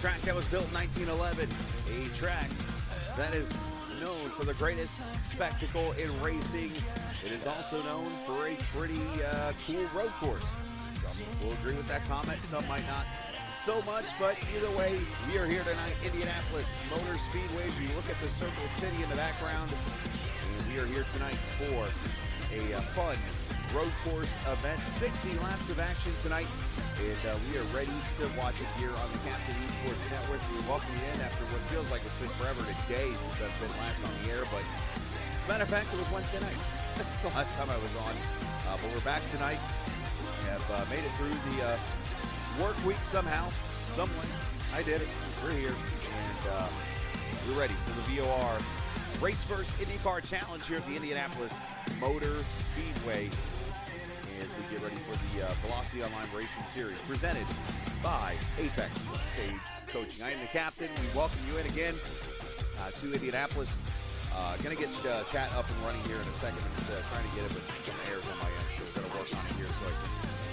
track that was built in 1911, a track that is known for the greatest spectacle in racing. It is also known for a pretty cool road course. Some will agree with that comment, some might not so much, but either way, we are here tonight, Indianapolis Motor Speedway. If you look at the Circle City in the background, and we are here tonight for a fun road course event. 60 laps of action tonight, and we are ready to watch it here on the Captain Esports Network. We welcome you in after what feels like it's been forever today since I've been last on the air, but as a matter of fact, it was Wednesday night. That's the last time I was on, but we're back tonight. We have made it through the work week somehow, someway. I did it. We're here, and we're ready for the VOR RaceVerse IndyCar Challenge here at the Indianapolis Motor Speedway as we get ready for the Velocity Online Racing Series presented by Apex Sage Coaching. I am the captain. We welcome you in again to Indianapolis. Going to get chat up and running here in a second. I'm just trying to get it, but some errors on my end, so we're going to work on it here so I can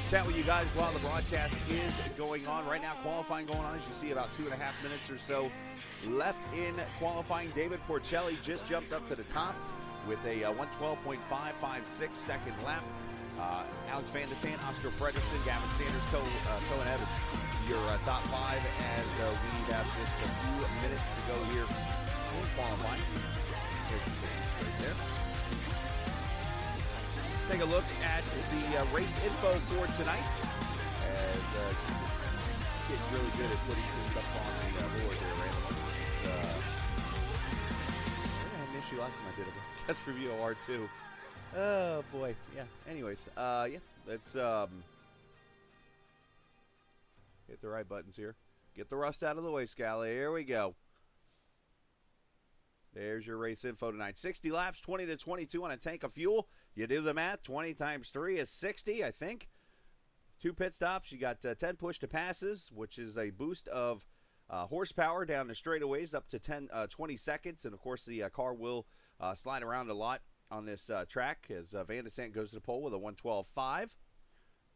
chat with you guys while the broadcast is going on. Right now, qualifying going on. As you see, about 2.5 minutes or so left in qualifying. David Porcelli just jumped up to the top with a 1:12.556 second lap. Alex Van de Sant, Oscar Fredrickson, Gavin Sanders, Cohen Evans, your top five as we have just a few minutes to go here in qualifying. Right there. Take a look at the race info for tonight as getting really good at putting things up on the board there, right? I had an issue last time I did it. That's for VOR too. Oh boy, yeah. Anyways, yeah, let's hit the right buttons here. Get the rust out of the way, Scally. Here we go. There's your race info tonight. 60 laps, 20 to 22 on a tank of fuel. You do the math. 20 times 3 is 60, I think. 2 pit stops. You got 10 push to passes, which is a boost of horsepower down the straightaways up to 20 seconds. And of course, the car will slide around a lot on this track as Van de Sant goes to the pole with a 1:12.5.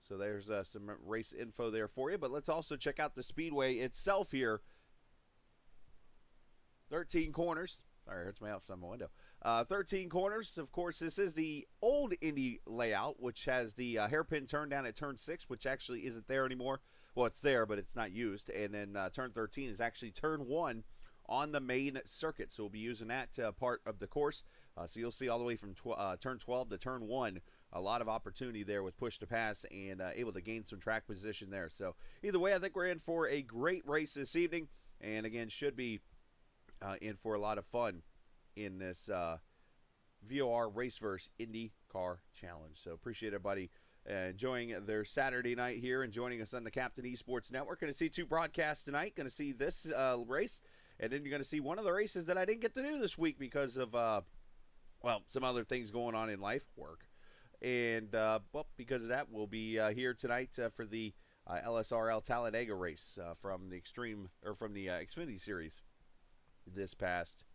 So there's some race info there for you. But let's also check out the speedway itself here. 13 corners. Sorry, it hurts my outside my window. 13 corners. Of course, this is the old Indy layout, which has the hairpin turn down at turn 6, which actually isn't there anymore. Well, it's there, but it's not used. And then turn 13 is actually turn 1 on the main circuit. So we'll be using that part of the course. So you'll see all the way from turn 12 to turn 1, a lot of opportunity there with push to pass and able to gain some track position there. So either way, I think we're in for a great race this evening. And again, should be in for a lot of fun in this VOR RaceVerse IndyCar Challenge. So appreciate everybody enjoying their Saturday night here and joining us on the Captain Esports Network. Going to see 2 broadcasts tonight. Going to see this race, and then you're going to see one of the races that I didn't get to do this week because of, well, some other things going on in life, work. And, well, because of that, we'll be here tonight for the LSRL Talladega race from the Xfinity Series this past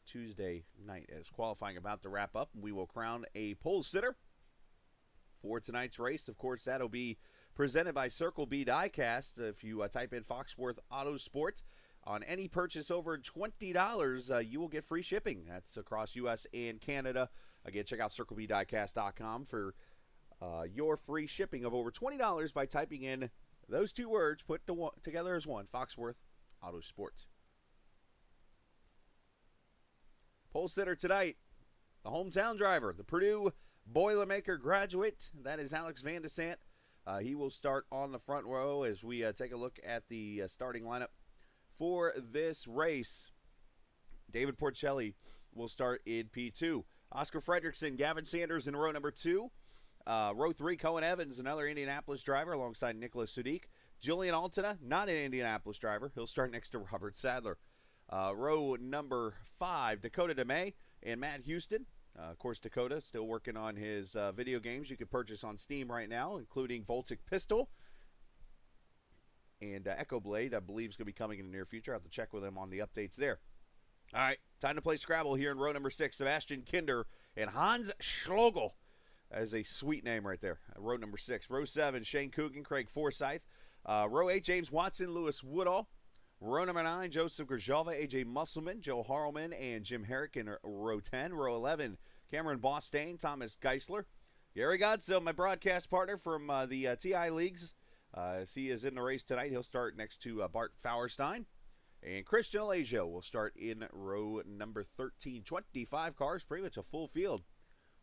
Tuesday night. As qualifying about to wrap up, we will crown a pole sitter for tonight's race. Of course, that'll be presented by Circle B Diecast. If you type in Foxworth Auto Sports, on any purchase over $20, you will get free shipping. That's across U.S. and Canada. Again, check out CircleBDiecast.com for your free shipping of over $20 by typing in those 2 words put together as one, Foxworth Auto Sports. Pole sitter tonight, the hometown driver, the Purdue Boilermaker graduate. That is Alex Van de Sant. He will start on the front row as we take a look at the starting lineup for this race. David Porcelli will start in P2. Oscar Fredrickson, Gavin Sanders in row number 2. Row 3, Cohen Evans, another Indianapolis driver alongside Nicholas Sudik. Julian Altena, not an Indianapolis driver. He'll start next to Robert Sadler. Row number 5, Dakota DeMay and Matt Houston. Of course, Dakota still working on his video games you can purchase on Steam right now, including Voltic Pistol and Echo Blade, I believe, is going to be coming in the near future. I have to check with him on the updates there. All right, time to play Scrabble here in row number 6. Sebastian Kinder and Hans Schlogel. That is a sweet name right there. Row number 6. Row 7, Shane Coogan, Craig Forsyth. Row 8, James Watson, Lewis Woodall. Row number 9, Joseph Grajova, AJ Musselman, Joe Harlman, and Jim Herrick in row 10. Row 11, Cameron Bostain, Thomas Geisler. Gary Godsill, my broadcast partner from the TI Leagues. He is in the race tonight. He'll start next to Bart Fauerstein. And Christian Alagio will start in row number 13. 25 cars, pretty much a full field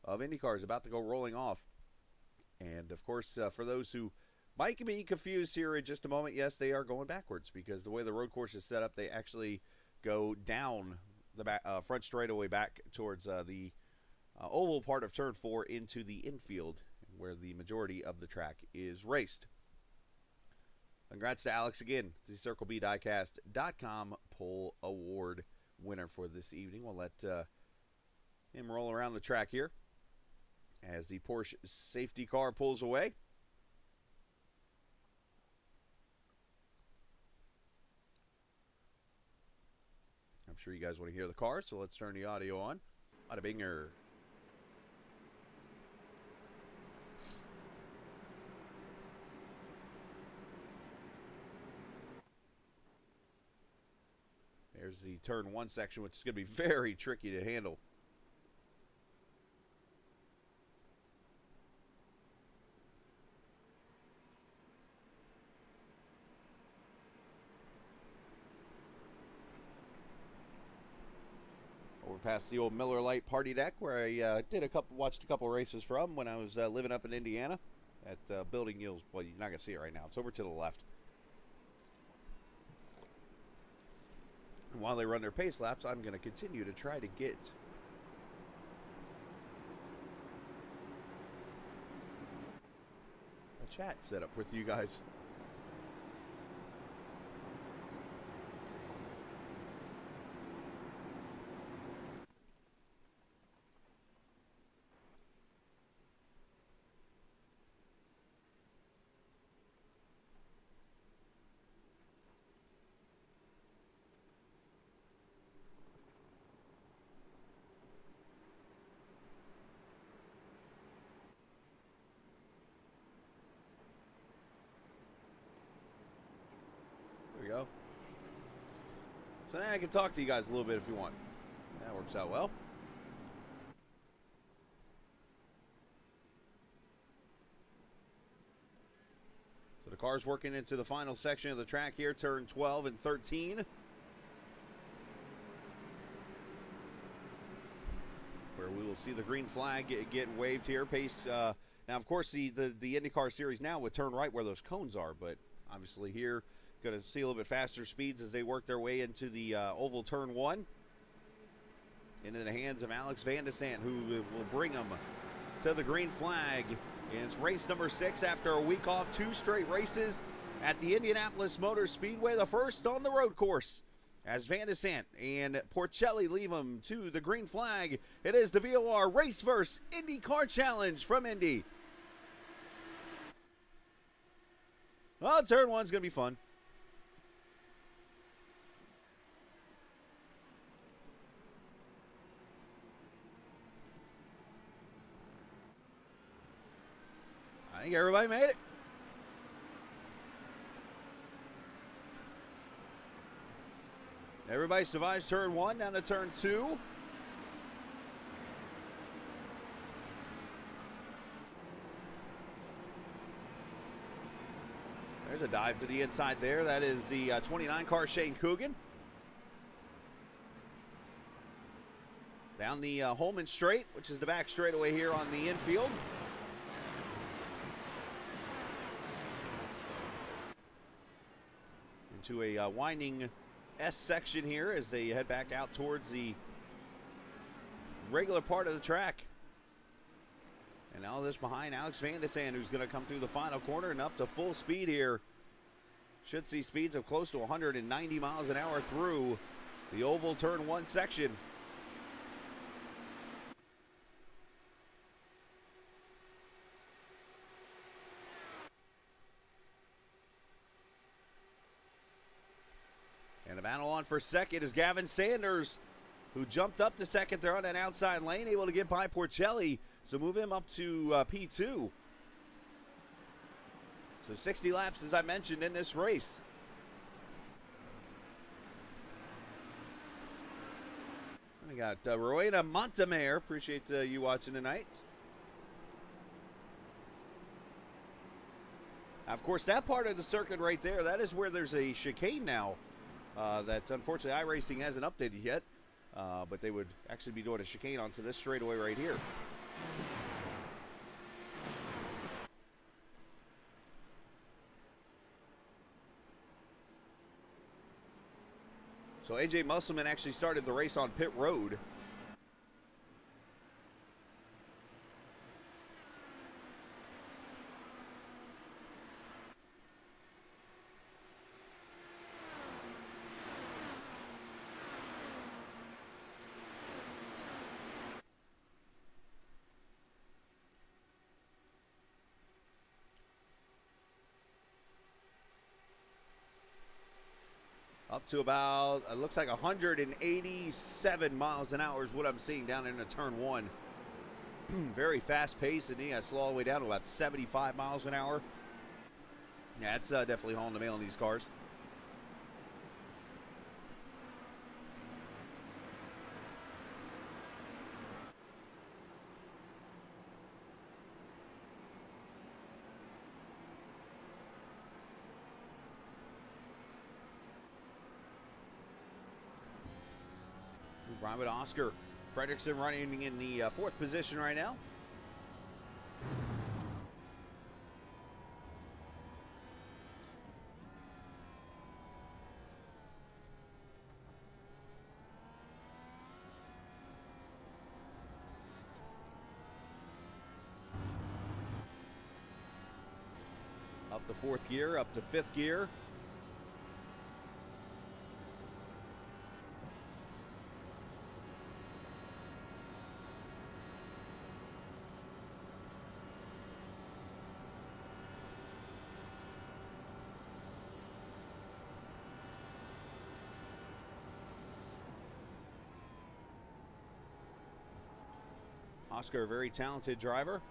of Indy cars about to go rolling off. And, of course, for those who might be confused here in just a moment, yes, they are going backwards because the way the road course is set up, they actually go down the front straightaway back towards the oval part of Turn 4 into the infield where the majority of the track is raced. Congrats to Alex again, the CircleBDiecast.com Pole Award winner for this evening. We'll let him roll around the track here as the Porsche safety car pulls away. I'm sure you guys want to hear the car, so let's turn the audio on. Bada binger. There's the turn 1 section, which is going to be very tricky to handle. Over past the old Miller Lite party deck where I watched a couple races from when I was living up in Indiana at Building Hills. Well, you're not going to see it right now. It's over to the left. And while they run their pace laps, I'm going to continue to try to get a chat set up with you guys. Go. So now I can talk to you guys a little bit if you want. That works out well. So the car's working into the final section of the track here, turn 12 and 13. Where we will see the green flag get waved here. Pace. Now, of course, the IndyCar series now would turn right where those cones are, but obviously here going to see a little bit faster speeds as they work their way into the oval turn 1. Into the hands of Alex Van de Sant, who will bring them to the green flag. And it's race number 6 after a week off. 2 straight races at the Indianapolis Motor Speedway. The first on the road course. As Van de Sant and Porcelli leave them to the green flag. It is the VOR RaceVerse IndyCar Challenge from Indy. Well, turn 1's going to be fun. I think everybody made it. Everybody survives turn 1 down to turn 2. There's a dive to the inside there. That is the 29 car Shane Coogan. Down the Holman Straight, which is the back straightaway here on the infield. Into a winding S section here as they head back out towards the regular part of the track. And now this behind Alex Van de Sant, who's going to come through the final corner and up to full speed here. Should see speeds of close to 190 miles an hour through the oval turn 1 section. And a battle on for second is Gavin Sanders, who jumped up to second there on an outside lane, able to get by Porcelli, so move him up to P2. So 60 laps, as I mentioned, in this race. We got Rowena Montemayor. Appreciate you watching tonight. Of course, that part of the circuit right there, that is where there's a chicane now that unfortunately iRacing hasn't updated yet. But they would actually be doing a chicane onto this straightaway right here. So AJ Musselman actually started the race on pit road. Up to about, it looks like 187 miles an hour is what I'm seeing down into turn one. Very fast pace, and he got to slow all the way down to about 75 miles an hour. Yeah, it's definitely hauling the mail in these cars. Robert Oscar Fredrickson running in the fourth position right now. Up to fourth gear, up to fifth gear. Oscar, a very talented driver.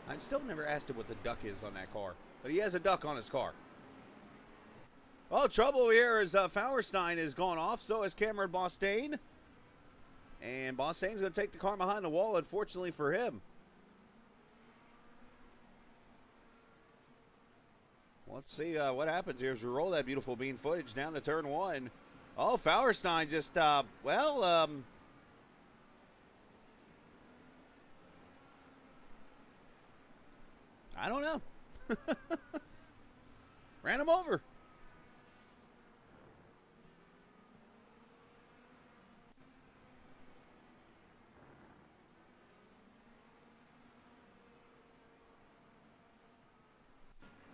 I've still never asked him what the duck is on that car, but he has a duck on his car. Oh, trouble here is Fauerstein has gone off, so has Cameron Bostaine. And Bostaine's going to take the car behind the wall, unfortunately for him. Let's see what happens here as we roll that beautiful bean footage down to turn one. Oh, Fauerstein just, I don't know. Ran him over.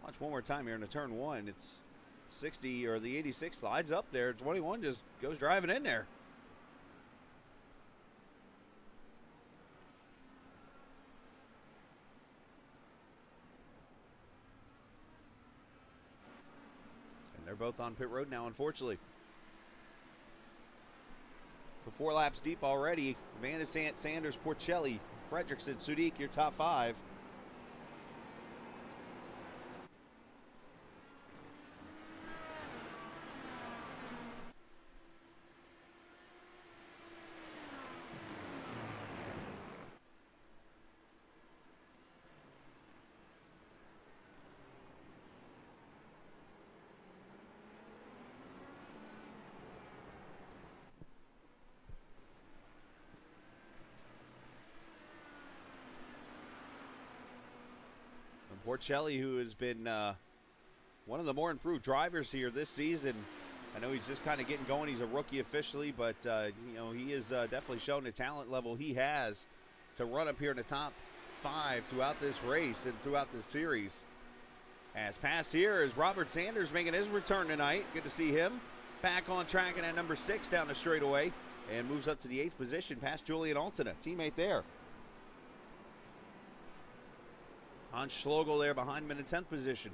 Watch one more time here in the turn one. It's 60, or the 86 slides up there. 21 just goes driving in there. And they're both on pit road now, unfortunately. The 4 laps deep already. Van de Sant, Sanders, Porcelli, Fredrickson, Sudik, your top 5. Porcelli, who has been one of the more improved drivers here this season. I know he's just kind of getting going. He's a rookie officially, but you know, he has definitely shown the talent level he has to run up here in the top 5 throughout this race and throughout this series. As pass here is Robert Sanders making his return tonight. Good to see him back on track in at number 6 down the straightaway, and moves up to the 8th position past Julian Altena, teammate there. Hans Schlogel there behind him in the 10th position.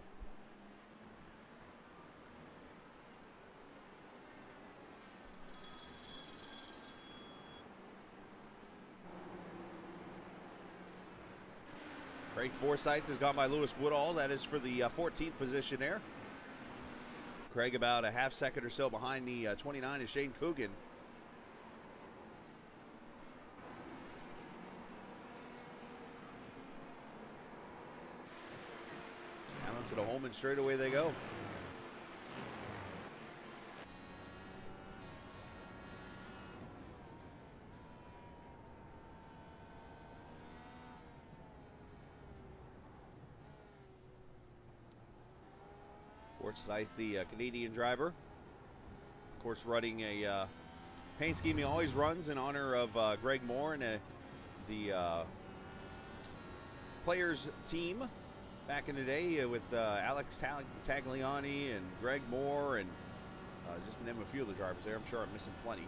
Craig Forsyth has gone by Lewis Woodall. That is for the 14th position there. Craig about a half second or so behind the 29 is Shane Coogan. Down to the Holman straightaway they go. Forsyth, the Canadian driver, of course, running a paint scheme he always runs in honor of Greg Moore and the players team back in the day with Alex Tagliani and Greg Moore, and just to name a few of the drivers there. I'm sure I'm missing plenty.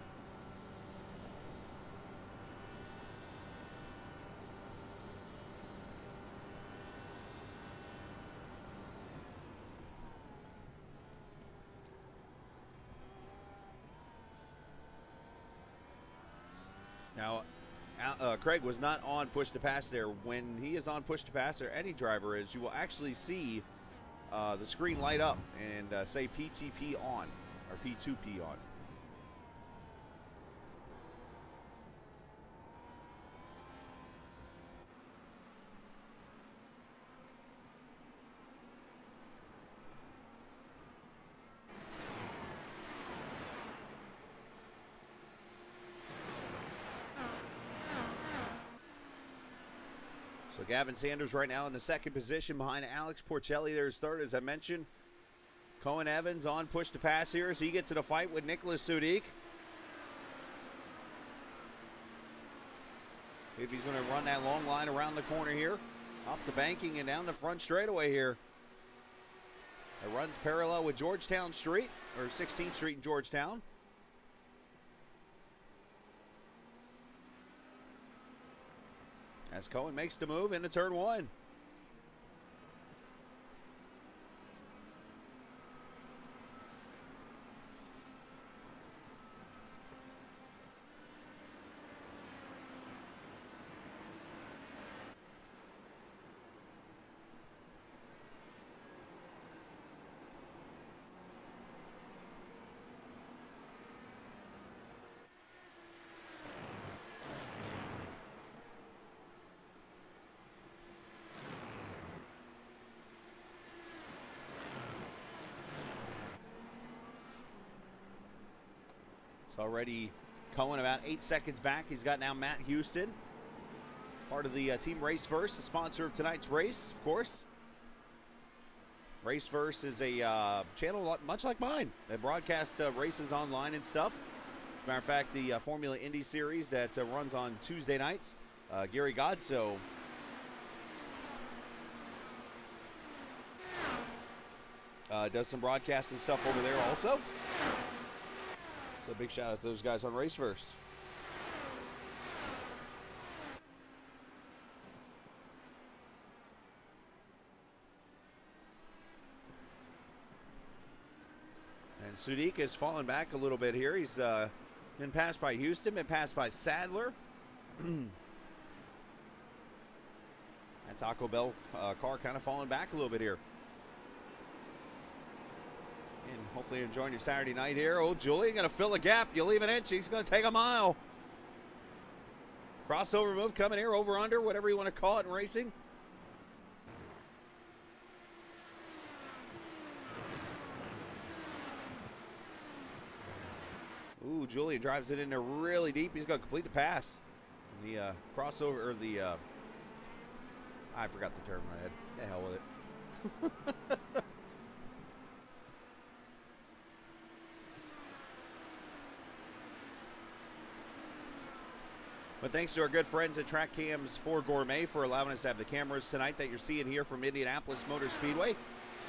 Now, Craig was not on push to pass there. When he is on push to pass, or any driver is, you will actually see the screen light up and say PTP on, or P2P on. So Gavin Sanders right now in the second position behind Alex Porcelli. There's third, as I mentioned. Cohen Evans on push to pass here as he gets in a fight with Nicholas Sudik. If he's going to run that long line around the corner here, up the banking and down the front straightaway here. It runs parallel with Georgetown Street, or 16th Street in Georgetown. As Cohen makes the move into turn one. It's already Cohen about 8 seconds back. He's got now Matt Houston, part of the team RaceVerse, the sponsor of tonight's race, of course. RaceVerse is a channel much like mine. They broadcast races online and stuff. As a matter of fact, the Formula Indy series that runs on Tuesday nights, Gary Godso does some broadcasting stuff over there also. So a big shout out to those guys on RaceVerse. And Sudik has fallen back a little bit here. He's been passed by Houston, been passed by Sadler. That Taco Bell car kind of falling back a little bit here. And hopefully you're enjoying your Saturday night here. Oh, Julian going to fill a gap. You leave an inch, he's going to take a mile. Crossover move coming here, over, under, whatever you want to call it in racing. Ooh, Julian drives it in there really deep. He's going to complete the pass. The crossover, or the, I forgot the term in my head. The hell with it. But thanks to our good friends at Track Cams 4 Gourmet for allowing us to have the cameras tonight that you're seeing here from Indianapolis Motor Speedway.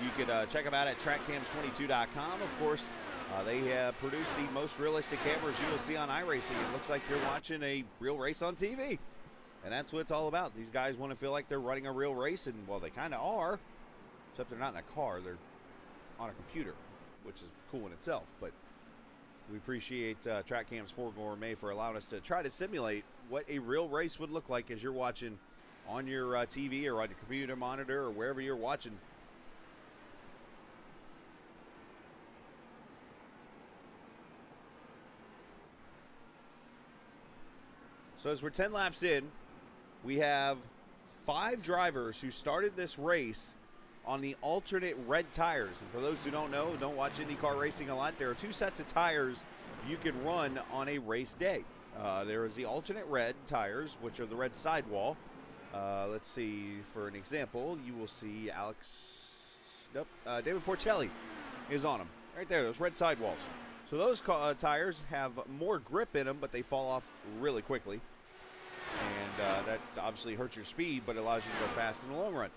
You could check them out at trackcams22.com. Of course, they produce the most realistic cameras you will see on iRacing. It looks like you're watching a real race on TV. And that's what it's all about. These guys want to feel like they're running a real race, and, well, they kind of are. Except they're not in a car. They're on a computer, which is cool in itself. But we appreciate Track Cams 4 Gourmet for allowing us to try to simulate what a real race would look like as you're watching on your TV or on your computer monitor or wherever you're watching. So as we're 10 laps in, we have 5 drivers who started this race on the alternate red tires. And for those who don't know, don't watch IndyCar racing a lot, there are 2 sets of tires you can run on a race day. There is the alternate red tires, which are the red sidewall. Let's see, for an example, you will see David Porcelli is on them. Right there, those red sidewalls. So those tires have more grip in them, but they fall off really quickly. And that obviously hurts your speed, but allows you to go fast in the long run.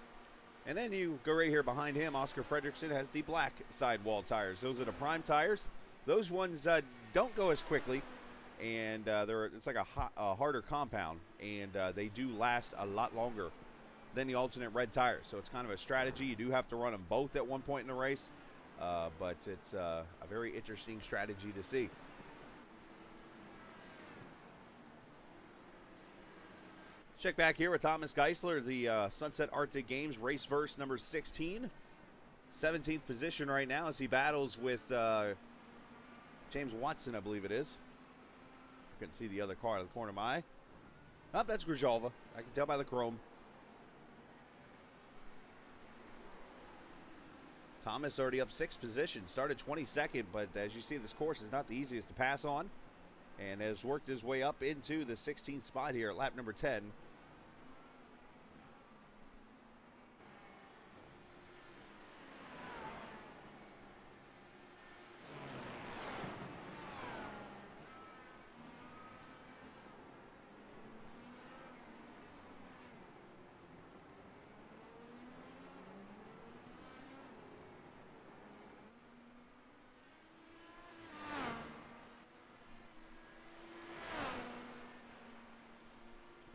And then you go right here behind him, Oscar Fredrickson has the black sidewall tires. Those are the prime tires. Those ones don't go as quickly, and it's like a harder compound, and they do last a lot longer than the alternate red tires. So it's kind of a strategy. You do have to run them both at one point in the race, but it's a very interesting strategy to see. Check back here with Thomas Geisler, the Sunset Arctic Games RaceVerse number 16. 17th position right now as he battles with James Watson, I believe it is. Couldn't see the other car out of the corner of my eye. Oh, that's Grijalva. I can tell by the chrome. Thomas already up 6 positions. Started 22nd, but as you see, this course is not the easiest to pass on. And has worked his way up into the 16th spot here at lap number 10.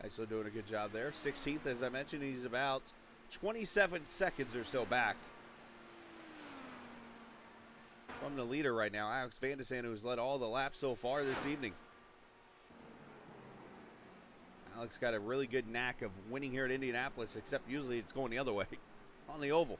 Still doing a good job there. 16th, as I mentioned, he's about 27 seconds or so back from the leader right now, Alex Vandesen, who's led all the laps so far this evening. Alex got a really good knack of winning here at Indianapolis, except usually it's going the other way on the oval.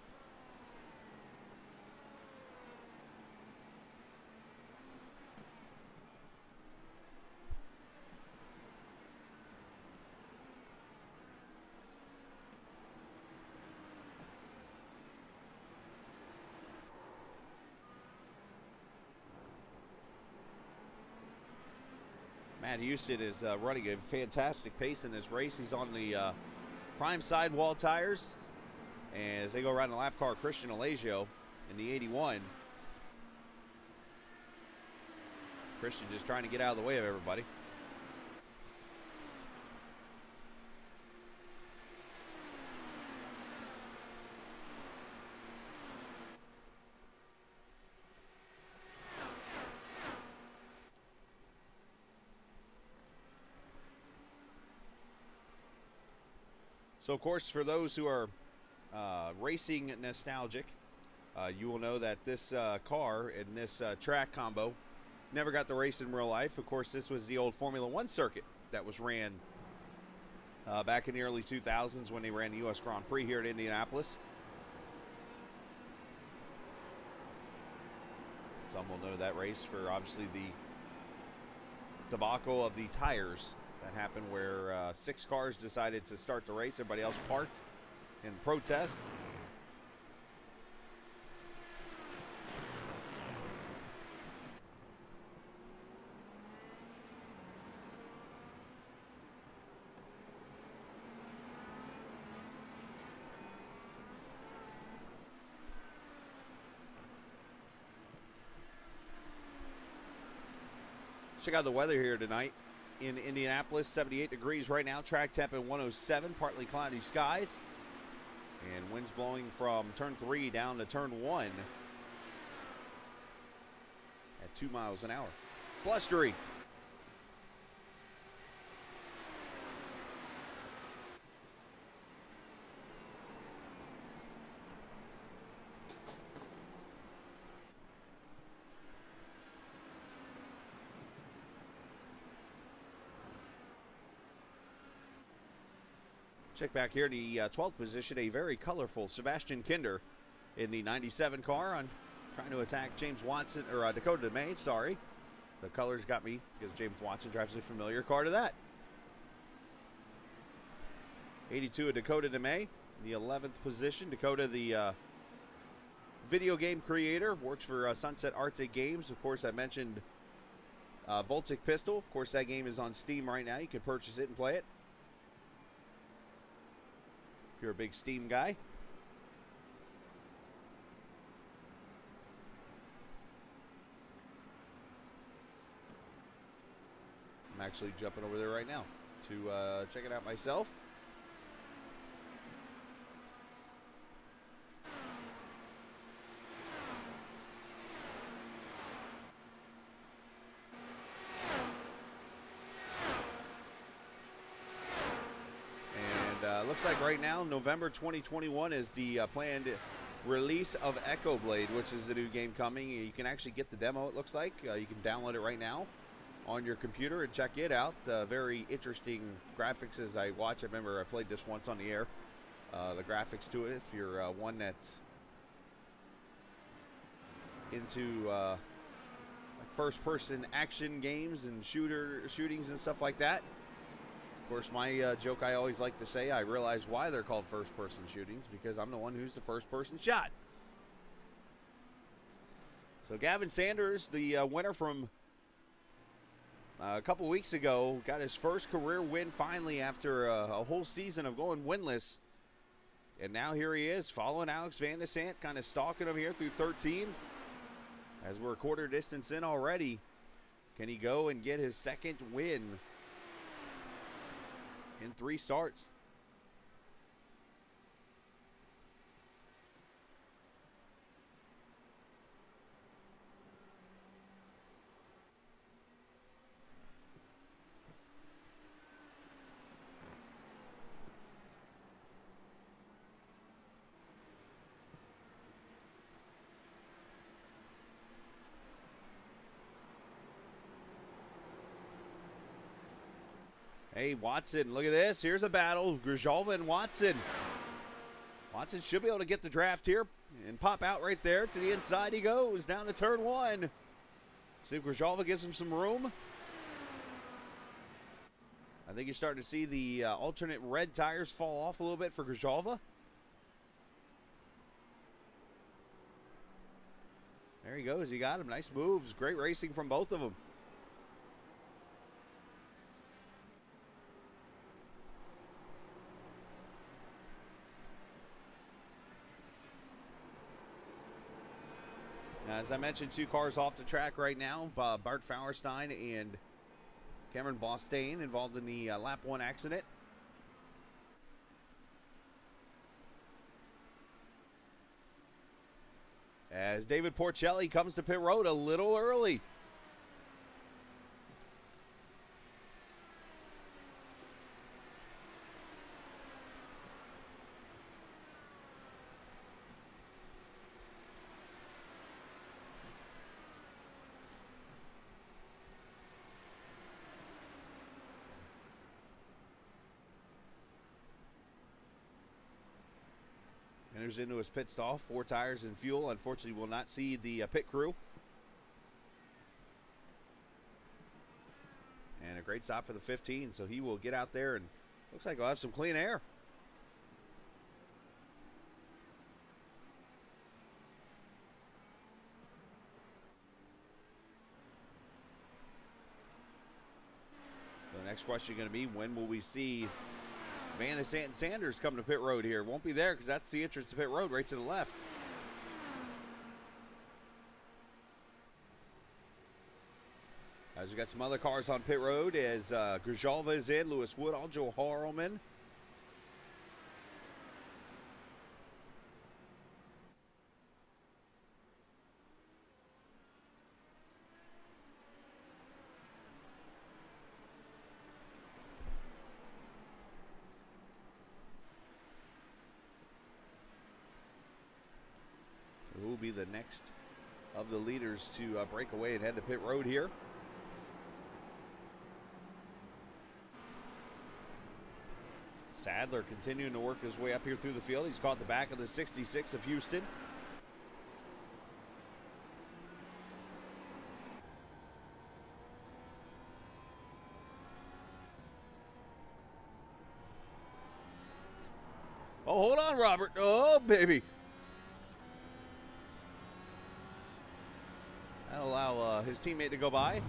Matt Houston is running a fantastic pace in this race. He's on the prime sidewall tires. And as they go around the lap car, Christian Alagio in the 81. Christian just trying to get out of the way of everybody. So, of course, for those who are racing nostalgic, you will know that this car and this track combo never got to race in real life. Of course, this was the old Formula One circuit that was ran back in the early 2000s when they ran the U.S. Grand Prix here at Indianapolis. Some will know that race for obviously the debacle of the tires that happened where 6 cars decided to start the race. Everybody else parked in protest. Check out the weather here tonight. In Indianapolis, 78 degrees right now, track temp at 107, partly cloudy skies, and winds blowing from turn 3 down to turn 1 at 2 miles an hour. Blustery. Check back here, the 12th position, a very colorful Sebastian Kinder in the 97 car on trying to attack James Watson, or Dakota DeMay, sorry. The colors got me because James Watson drives a familiar car to that. 82 of Dakota DeMay, the 11th position. Dakota, the video game creator, works for Sunset Arctic Games. Of course, I mentioned Voltic Pistol. Of course, that game is on Steam right now. You can purchase it and play it if you're a big Steam guy. I'm actually jumping over there right now to check it out myself. Looks like right now, November 2021 is the planned release of Echo Blade, which is the new game coming. You can actually get the demo, it looks like. You can download it right now on your computer and check it out. Very interesting graphics as I watch. I remember I played this once on the air. The graphics to it, if you're one that's into like first-person action games and shootings and stuff like that. Of course, my joke I always like to say, I realize why they're called first-person shootings, because I'm the one who's the first person shot. So Gavin Sanders, the winner from a couple weeks ago, got his first career win finally after a whole season of going winless. And now here he is, following Alex Van de Sant, kind of stalking him here through 13. As we're a quarter distance in already, can he go and get his second win in 3 starts? Hey, Watson, look at this. Here's a battle. Grzyalva and Watson. Watson should be able to get the draft here and pop out right there. To the inside he goes, down to turn 1. See if Grzyalva gives him some room. I think you're starting to see the alternate red tires fall off a little bit for Grzyalva. There he goes. He got him. Nice moves. Great racing from both of them. As I mentioned, 2 cars off the track right now. Bart Fauerstein and Cameron Bostain involved in the lap 1 accident. As David Porcelli comes to pit road a little early. Enters into his pit stall, 4 tires and fuel. Unfortunately, will not see the pit crew. And a great stop for the 15, so he will get out there and looks like he'll have some clean air. The next question is going to be, when will we see Van de Sant and Sanders come to pit road here? Won't be there because that's the entrance to pit road right to the left. As we got some other cars on pit road as Grzyalva is in, Lewis Woodall, Joe Harleman. Who will be the next of the leaders to break away and head to pit road here? Sadler continuing to work his way up here through the field. He's caught the back of the 66 of Houston. Oh, hold on, Robert. Oh, baby. That'll allow his teammate to go by.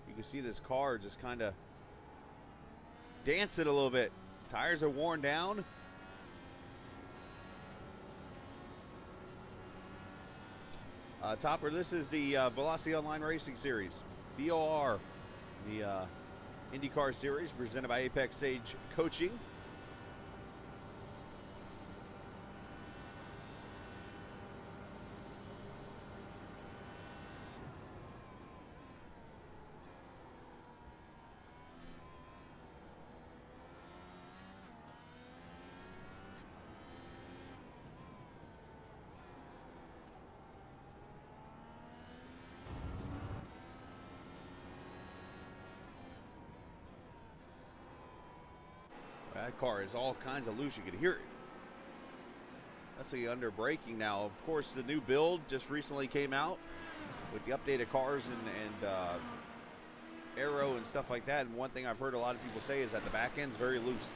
You can see this car just kind of dancing a little bit. Tires are worn down. Topper, this is the Velocity Online Racing Series, VOR, the IndyCar Series presented by Apex Sage Coaching. That car is all kinds of loose. You can hear it. That's the under braking now. Of course, the new build just recently came out with the updated cars and aero and stuff like that. And one thing I've heard a lot of people say is that the back end's very loose.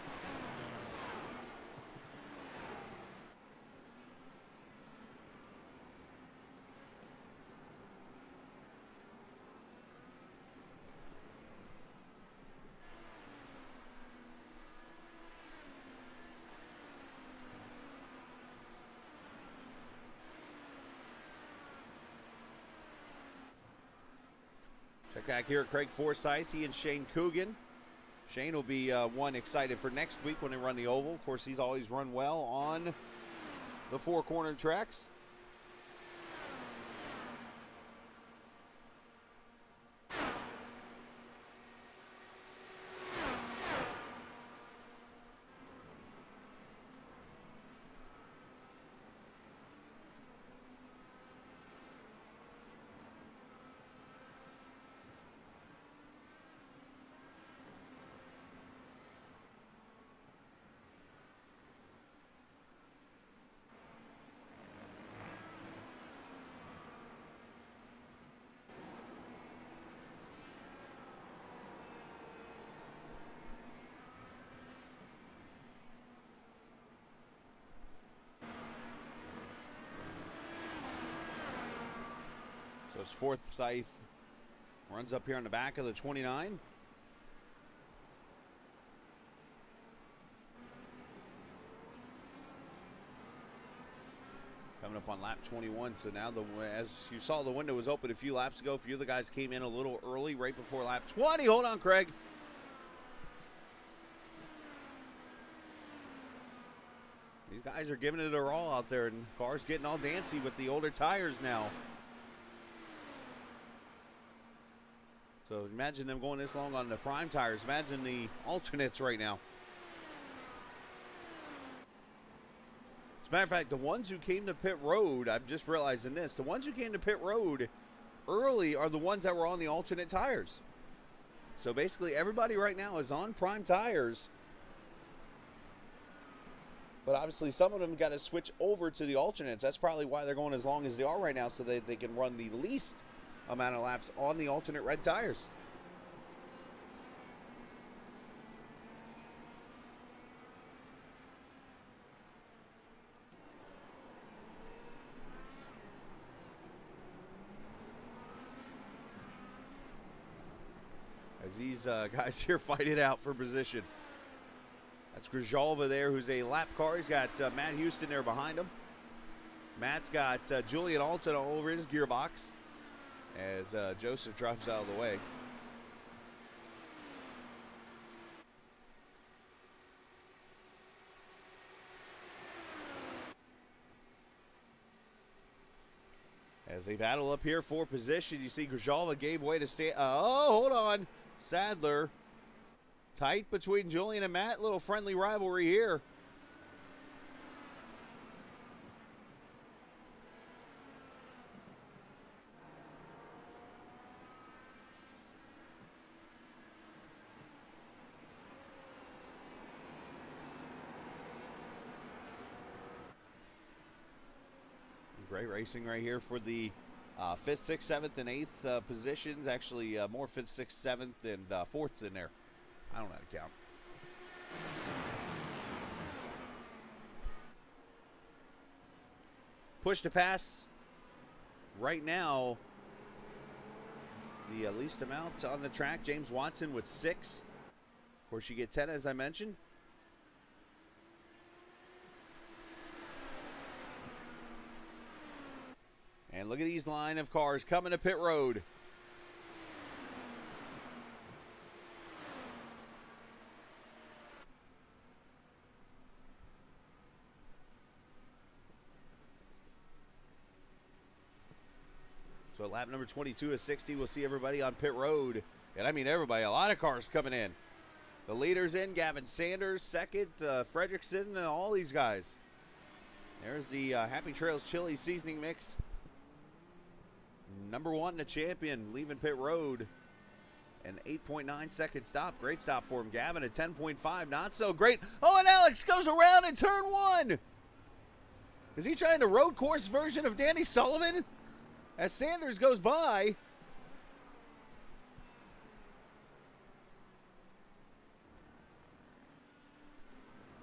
Check back here at Craig Forsyth, he and Shane Coogan. Shane will be one excited for next week when they run the oval. Of course, he's always run well on the four-corner tracks. So it's Forsyth runs up here on the back of the 29. Coming up on lap 21. So now, as you saw, the window was open a few laps ago. A few of the guys came in a little early, right before lap 20. Hold on, Craig. These guys are giving it their all out there, and cars getting all dancy with the older tires now. So imagine them going this long on the prime tires. Imagine the alternates right now. As a matter of fact, the ones who came to pit road, I'm just realizing this, the ones who came to pit road early are the ones that were on the alternate tires. So basically everybody right now is on prime tires. But obviously some of them got to switch over to the alternates. That's probably why they're going as long as they are right now, so that they can run the least amount of laps on the alternate red tires. As these guys here fight it out for position. That's Grijalva there, who's a lap car. He's got Matt Houston there behind him. Matt's got Julian Alton all over his gearbox as Joseph drops out of the way. As they battle up here for position, you see Grijalva gave way to hold on. Sadler. Tight between Julian and Matt. Little friendly rivalry here. Great racing right here for the 5th, 6th, 7th, and 8th positions. Actually, more 5th, 6th, 7th, and 4ths in there. I don't know how to count. Push to pass. Right now, the least amount on the track, James Watson with 6. Of course, you get 10, as I mentioned. And look at these line of cars coming to pit road. So at lap number 22 of 60, we'll see everybody on pit road. And I mean everybody, a lot of cars coming in. The leaders in, Gavin Sanders, second, Fredrickson, and all these guys. There's the Happy Trails Chili Seasoning Mix. Number 1, the champion, leaving pit road. An 8.9 second stop. Great stop for him. Gavin at 10.5, not so great. Oh, and Alex goes around in turn 1. Is he trying the road course version of Danny Sullivan? As Sanders goes by.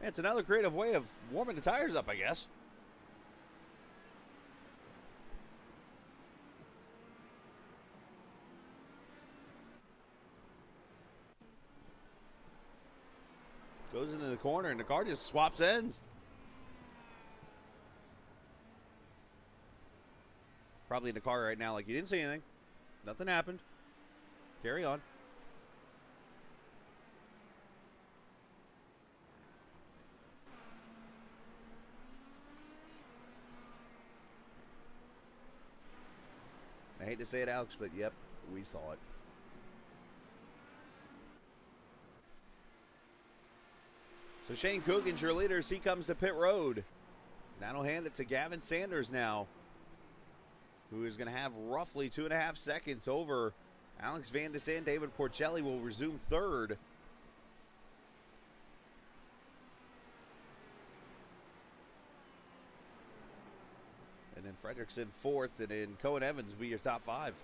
It's another creative way of warming the tires up, I guess. Goes into the corner and the car just swaps ends. Probably in the car right now like you didn't see anything. Nothing happened. Carry on. I hate to say it, Alex, but yep, we saw it. So Shane Coogan's your leader as he comes to pit road. That'll hand it to Gavin Sanders now, who is going to have roughly 2.5 seconds over Alex Van de Sande. David Porcelli will resume third. And then Fredrickson fourth, and then Cohen Evans will be your top 5.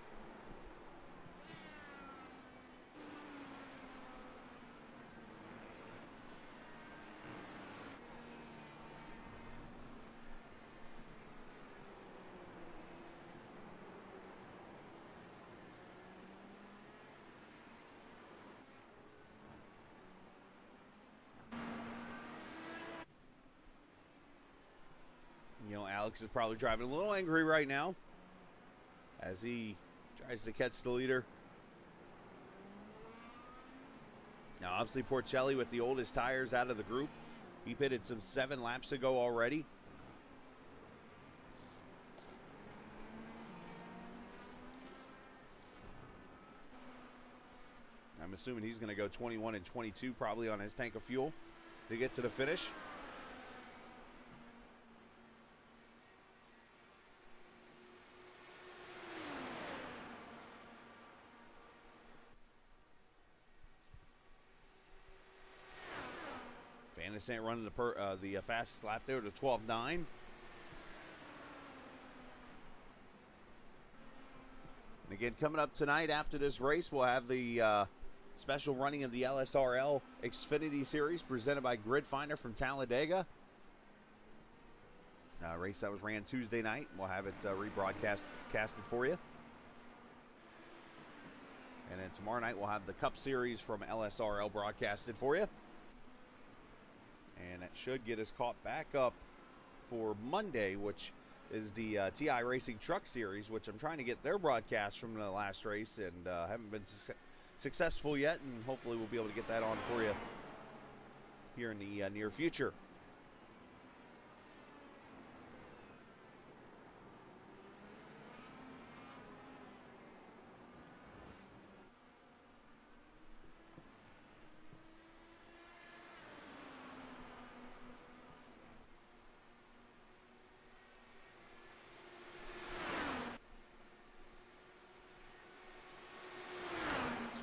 You know, Alex is probably driving a little angry right now as he tries to catch the leader. Now, obviously, Porcelli with the oldest tires out of the group. He pitted some 7 laps ago already. I'm assuming he's going to go 21 and 22 probably on his tank of fuel to get to the finish. Van de Sande running the fastest lap there to 12.9. And again, coming up tonight after this race, we'll have the special running of the LSRL Xfinity Series presented by Grid Finder from Talladega. Race that was ran Tuesday night. We'll have it rebroadcasted for you. And then tomorrow night, we'll have the Cup Series from LSRL broadcasted for you. And that should get us caught back up for Monday, which is the TI Racing Truck Series, which I'm trying to get their broadcast from the last race and haven't been successful yet. And hopefully we'll be able to get that on for you here in the near future.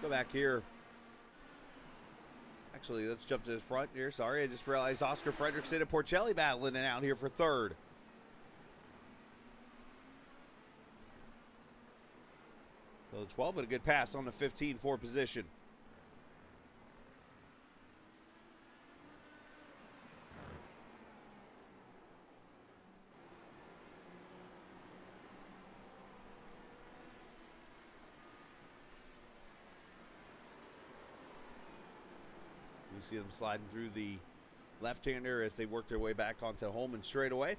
Go back here. Actually, let's jump to the front here. Sorry, I just realized Oscar Fredrickson and Porcelli battling it out here for third. So the 12 with a good pass on the 15 for position. You see them sliding through the left-hander as they work their way back onto Holman straightaway.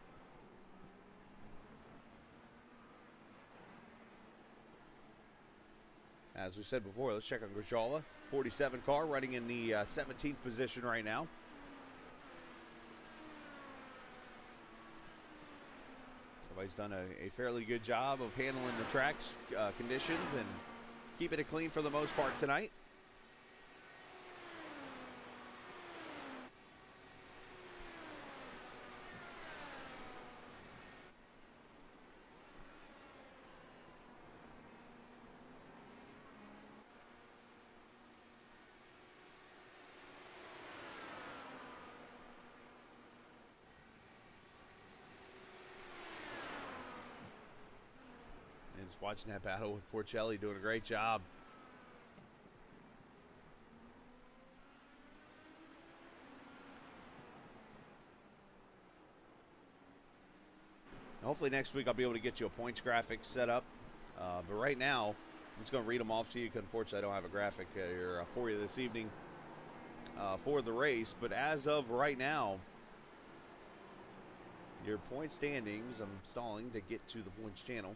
As we said before, let's check on Grajala. 47 car running in the 17th position right now. Everybody's done a fairly good job of handling the track's conditions and keeping it clean for the most part tonight. And just watching that battle with Porcelli, doing a great job. Hopefully next week I'll be able to get you a points graphic set up. But right now, I'm just going to read them off to you because unfortunately I don't have a graphic here for you this evening for the race. But as of right now, your point standings, I'm stalling to get to the points channel.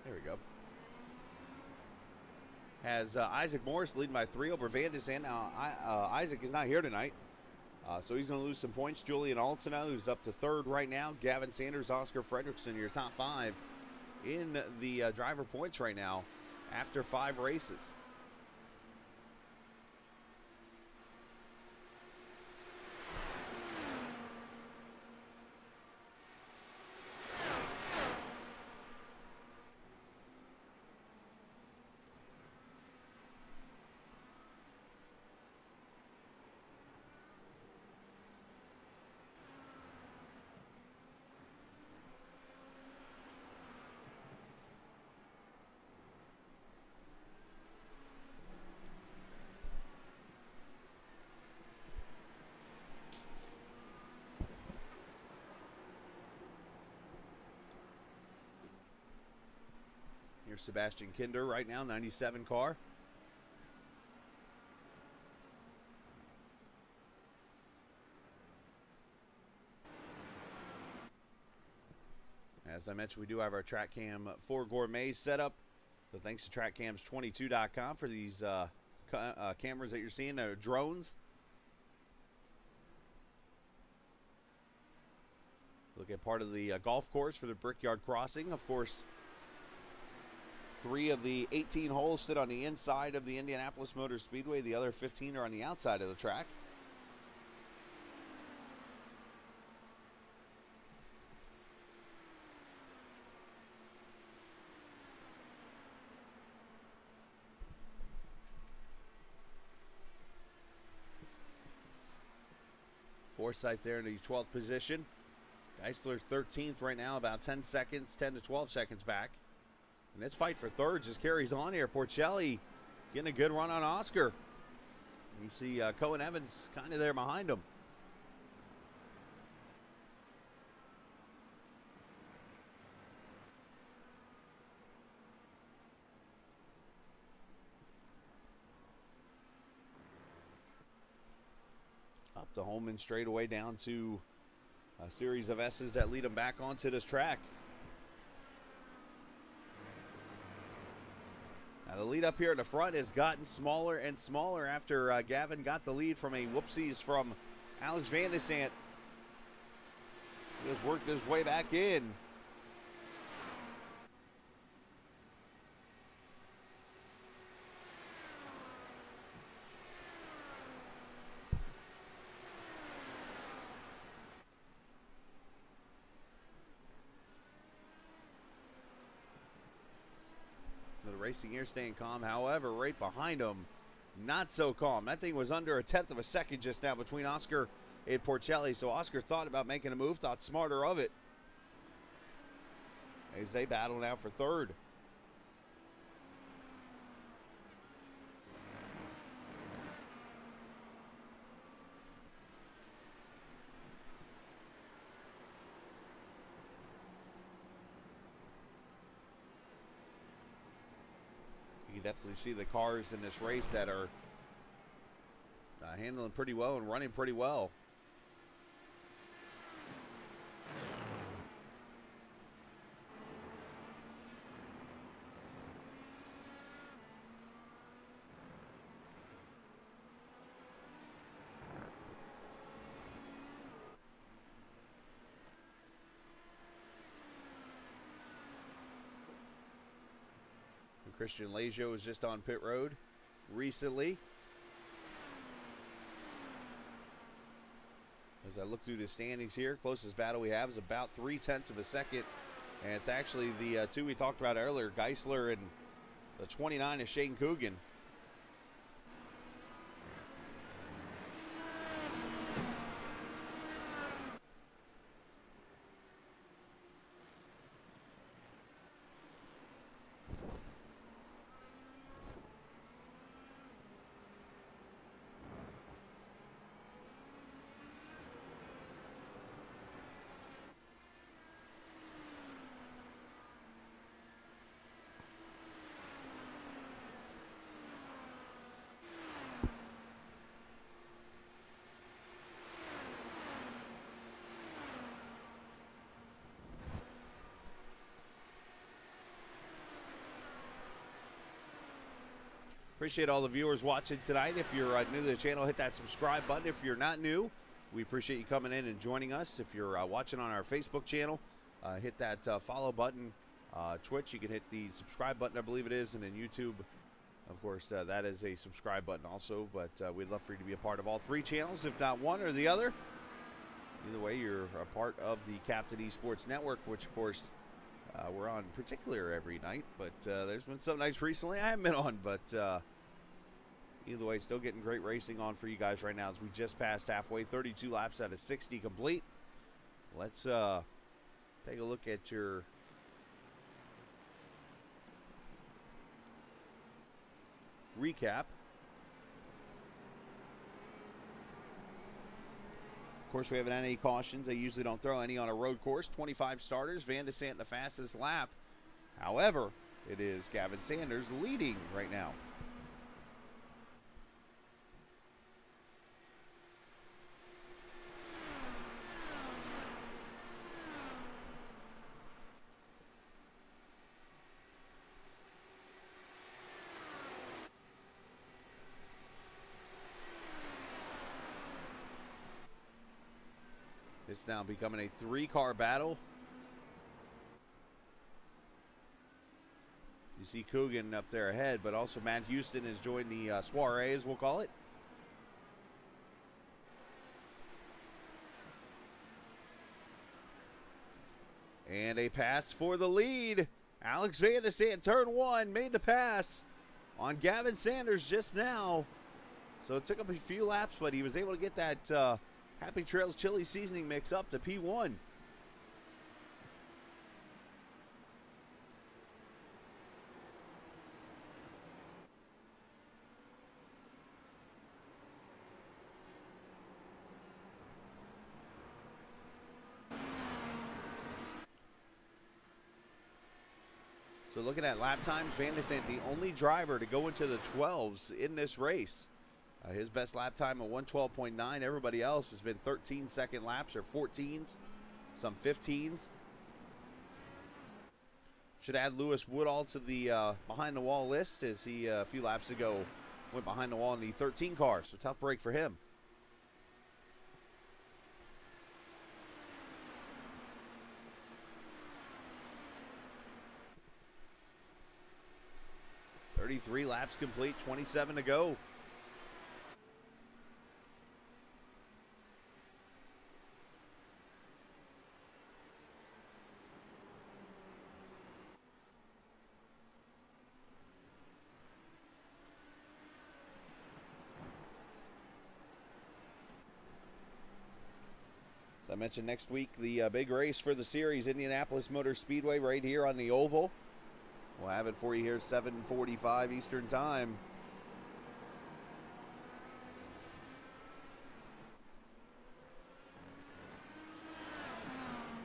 There we go. Has Isaac Morris leading by 3 over Van de Zandt. Now, Isaac is not here tonight, so he's going to lose some points. Julian Altena, who's up to 3rd right now. Gavin Sanders, Oscar Fredrickson, your top 5 in the driver points right now after 5 races. Here's Sebastian Kinder right now, 97 car. As I mentioned, we do have our track cam for gourmets set up. So thanks to trackcams22.com for these cameras that you're seeing. They're drones. Look at part of the golf course for the Brickyard Crossing. Of course, 3 of the 18 holes sit on the inside of the Indianapolis Motor Speedway. The other 15 are on the outside of the track. Forsythe there in the 12th position. Geisler 13th right now, about 10 seconds, 10 to 12 seconds back. And this fight for 3rd just carries on here. Porcelli getting a good run on Oscar. You see Cohen Evans kind of there behind him. Up the Holman straightaway down to a series of S's that lead him back onto this track. Now the lead up here in the front has gotten smaller and smaller after Gavin got the lead from a whoopsies from Alex Van de Zandt. He has worked his way back in. The racing here staying calm. However, right behind him, not so calm. That thing was under a tenth of a second just now between Oscar and Porcelli. So Oscar thought about making a move, thought smarter of it, as they battle now for third. You can definitely see the cars in this race that are handling pretty well and running pretty well. Christian Leggio was just on pit road recently. As I look through the standings here, closest battle we have is about 0.3 of a second. And it's actually the two we talked about earlier, Geisler and the 29 is Shane Coogan. Appreciate all the viewers watching tonight. If you're new to the channel, hit that subscribe button. If you're not new, we appreciate you coming in and joining us. If you're watching on our Facebook channel, hit that follow button. Twitch, you can hit the subscribe button, I believe it is. And then YouTube, of course, that is a subscribe button also. But we'd love for you to be a part of all three channels, if not one or the other. Either way, you're a part of the Captain Esports Network, which, of course, we're on particular every night, but there's been some nights recently I haven't been on, but either way, still getting great racing on for you guys right now as we just passed halfway, 32 laps out of 60 complete. Let's take a look at your recap. Of course, we haven't had any cautions. They usually don't throw any on a road course. 25 starters. Van de Sant the fastest lap. However, it is Gavin Sanders leading right now. It's now becoming a three-car battle. You see Coogan up there ahead, but also Matt Houston has joined the soiree, as we'll call it. And a pass for the lead. Alex Van de Sant, turn one, made the pass on Gavin Sanders just now. So it took him a few laps, but he was able to get that Happy Trails chili seasoning mix up to P1. So looking at lap times, Van de Sant the only driver to go into the 12s in this race. His best lap time of 1:12.9. Everybody else has been 13-second laps or 14s, some 15s. Should add Lewis Woodall to the behind-the-wall list, as he a few laps ago went behind the wall in the 13 car. So tough break for him. .33 laps complete, 27 to go. As I mentioned, next week, the big race for the series, Indianapolis Motor Speedway, right here on the oval. We'll have it for you here, 7:45 Eastern Time.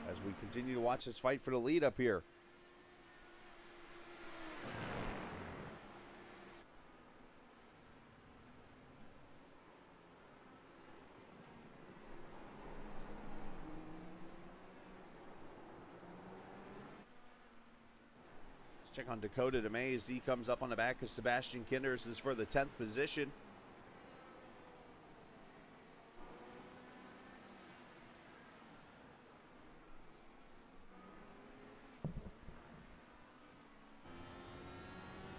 As we continue to watch this fight for the lead up here. Check on Dakota DeMay as he comes up on the back of Sebastian Kinder. This is for the 10th position.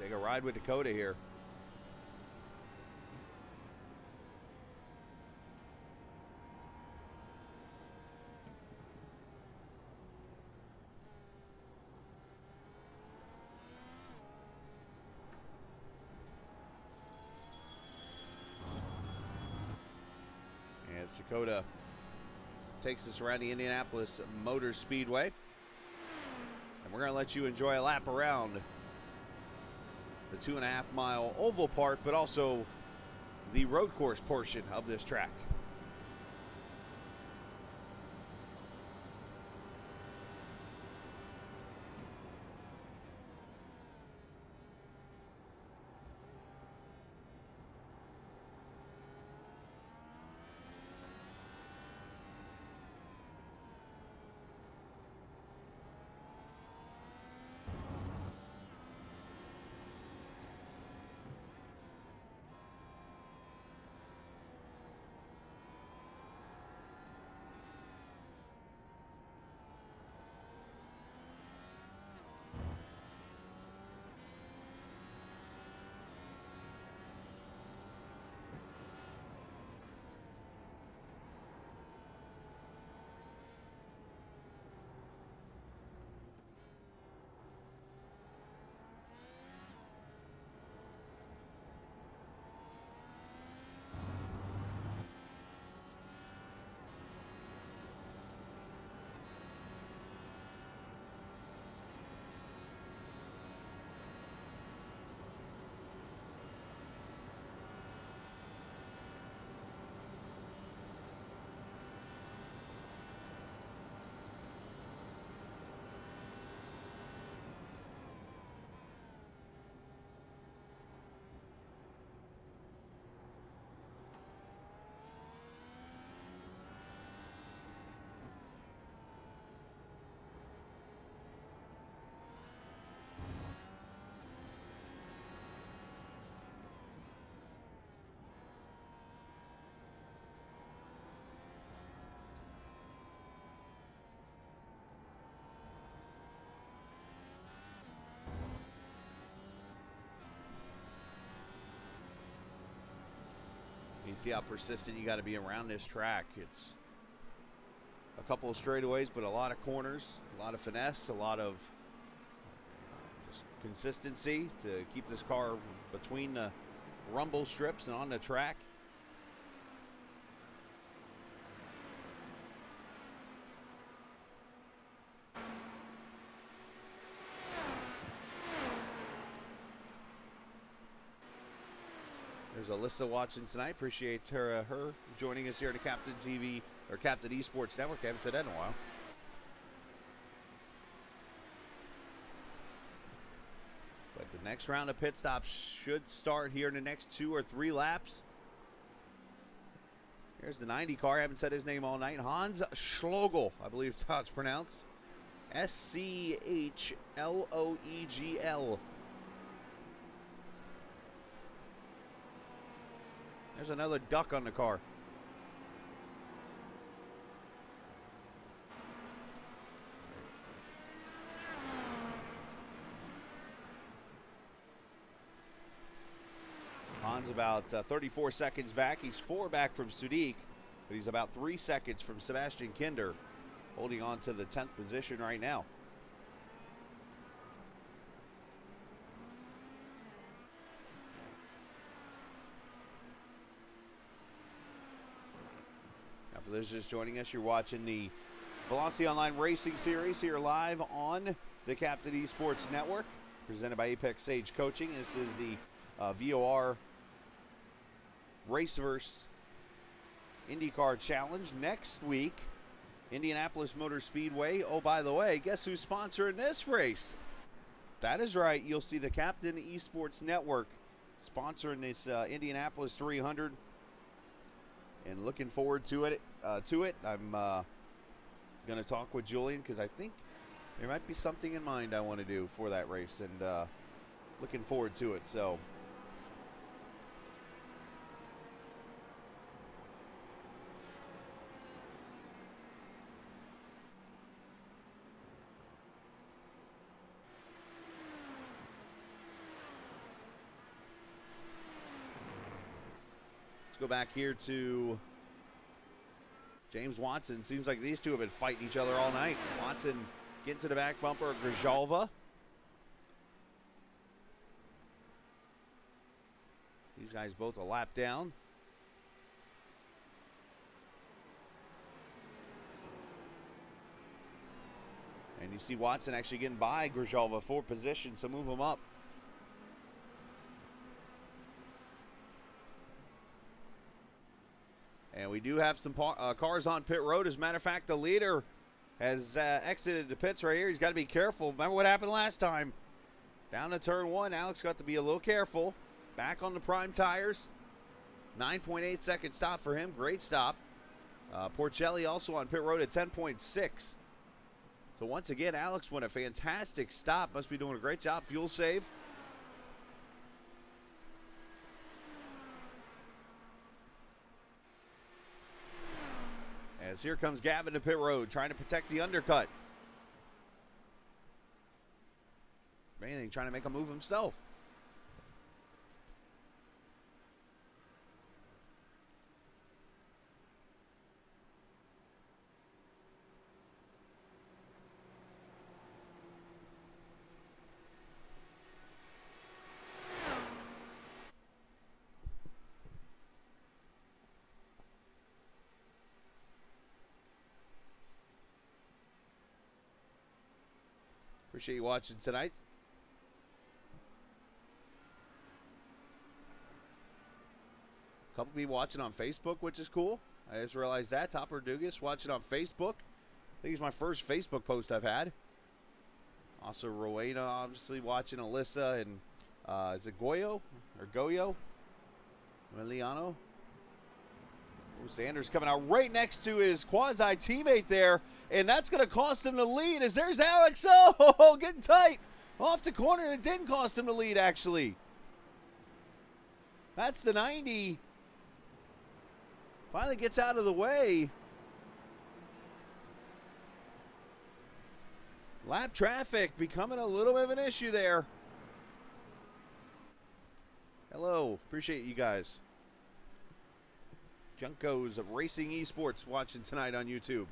Take a ride with Dakota here. As Dakota takes us around the Indianapolis Motor Speedway. And we're going to let you enjoy a lap around the 2.5 mile oval part, but also the road course portion of this track. You see how persistent you got to be around this track. It's a couple of straightaways, but a lot of corners, a lot of finesse, a lot of just consistency to keep this car between the rumble strips and on the track. There's Alyssa watching tonight. Appreciate her joining us here at the Captain TV or Captain Esports Network. I haven't said that in a while. But the next round of pit stops should start here in the next 2 or 3 laps. Here's the 90 car. I haven't said his name all night. Hans Schloegel, I believe it's how it's pronounced. Schloegl. There's another duck on the car. Han's about 34 seconds back. He's 4 back from Sudik, but he's about 3 seconds from Sebastian Kinder, holding on to the 10th position right now. For those just joining us, you're watching the Velocity Online Racing Series here live on the Captain Esports Network, presented by Apex Sage Coaching. This is the VOR RaceVerse IndyCar Challenge. Next week, Indianapolis Motor Speedway. Oh, by the way, guess who's sponsoring this race? That is right. You'll see the Captain Esports Network sponsoring this Indianapolis 300. And looking forward to it. I'm going to talk with Julian because I think there might be something in mind I want to do for that race, and looking forward to it. So let's go back here to James Watson. Seems like these two have been fighting each other all night. Watson getting to the back bumper of Grijalva. These guys both a lap down. And you see Watson actually getting by Grijalva for position, so move him up. And we do have some cars on pit road. As a matter of fact, the leader has exited the pits right here. He's got to be careful. Remember what happened last time? Down to turn one, Alex got to be a little careful. Back on the prime tires. 9.8 second stop for him. Great stop. Porcelli also on pit road at 10.6. So once again, Alex won a fantastic stop. Must be doing a great job. Fuel save. As here comes Gavin to pit road, trying to protect the undercut. If anything, trying to make a move himself. Appreciate you watching tonight. A couple people watching on Facebook, which is cool. I just realized that. Topper Dugas watching on Facebook. I think it's my first Facebook post I've had. Also, Rowena obviously watching. Alyssa and is it Goyo or Goyo? Emiliano. Sanders coming out right next to his quasi-teammate there, and that's going to cost him the lead as there's Alex. Oh, getting tight. Off the corner. It didn't cost him the lead, actually. That's the 90. Finally gets out of the way. Lap traffic becoming a little bit of an issue there. Hello. Appreciate you guys. Junkos of Racing Esports watching tonight on YouTube.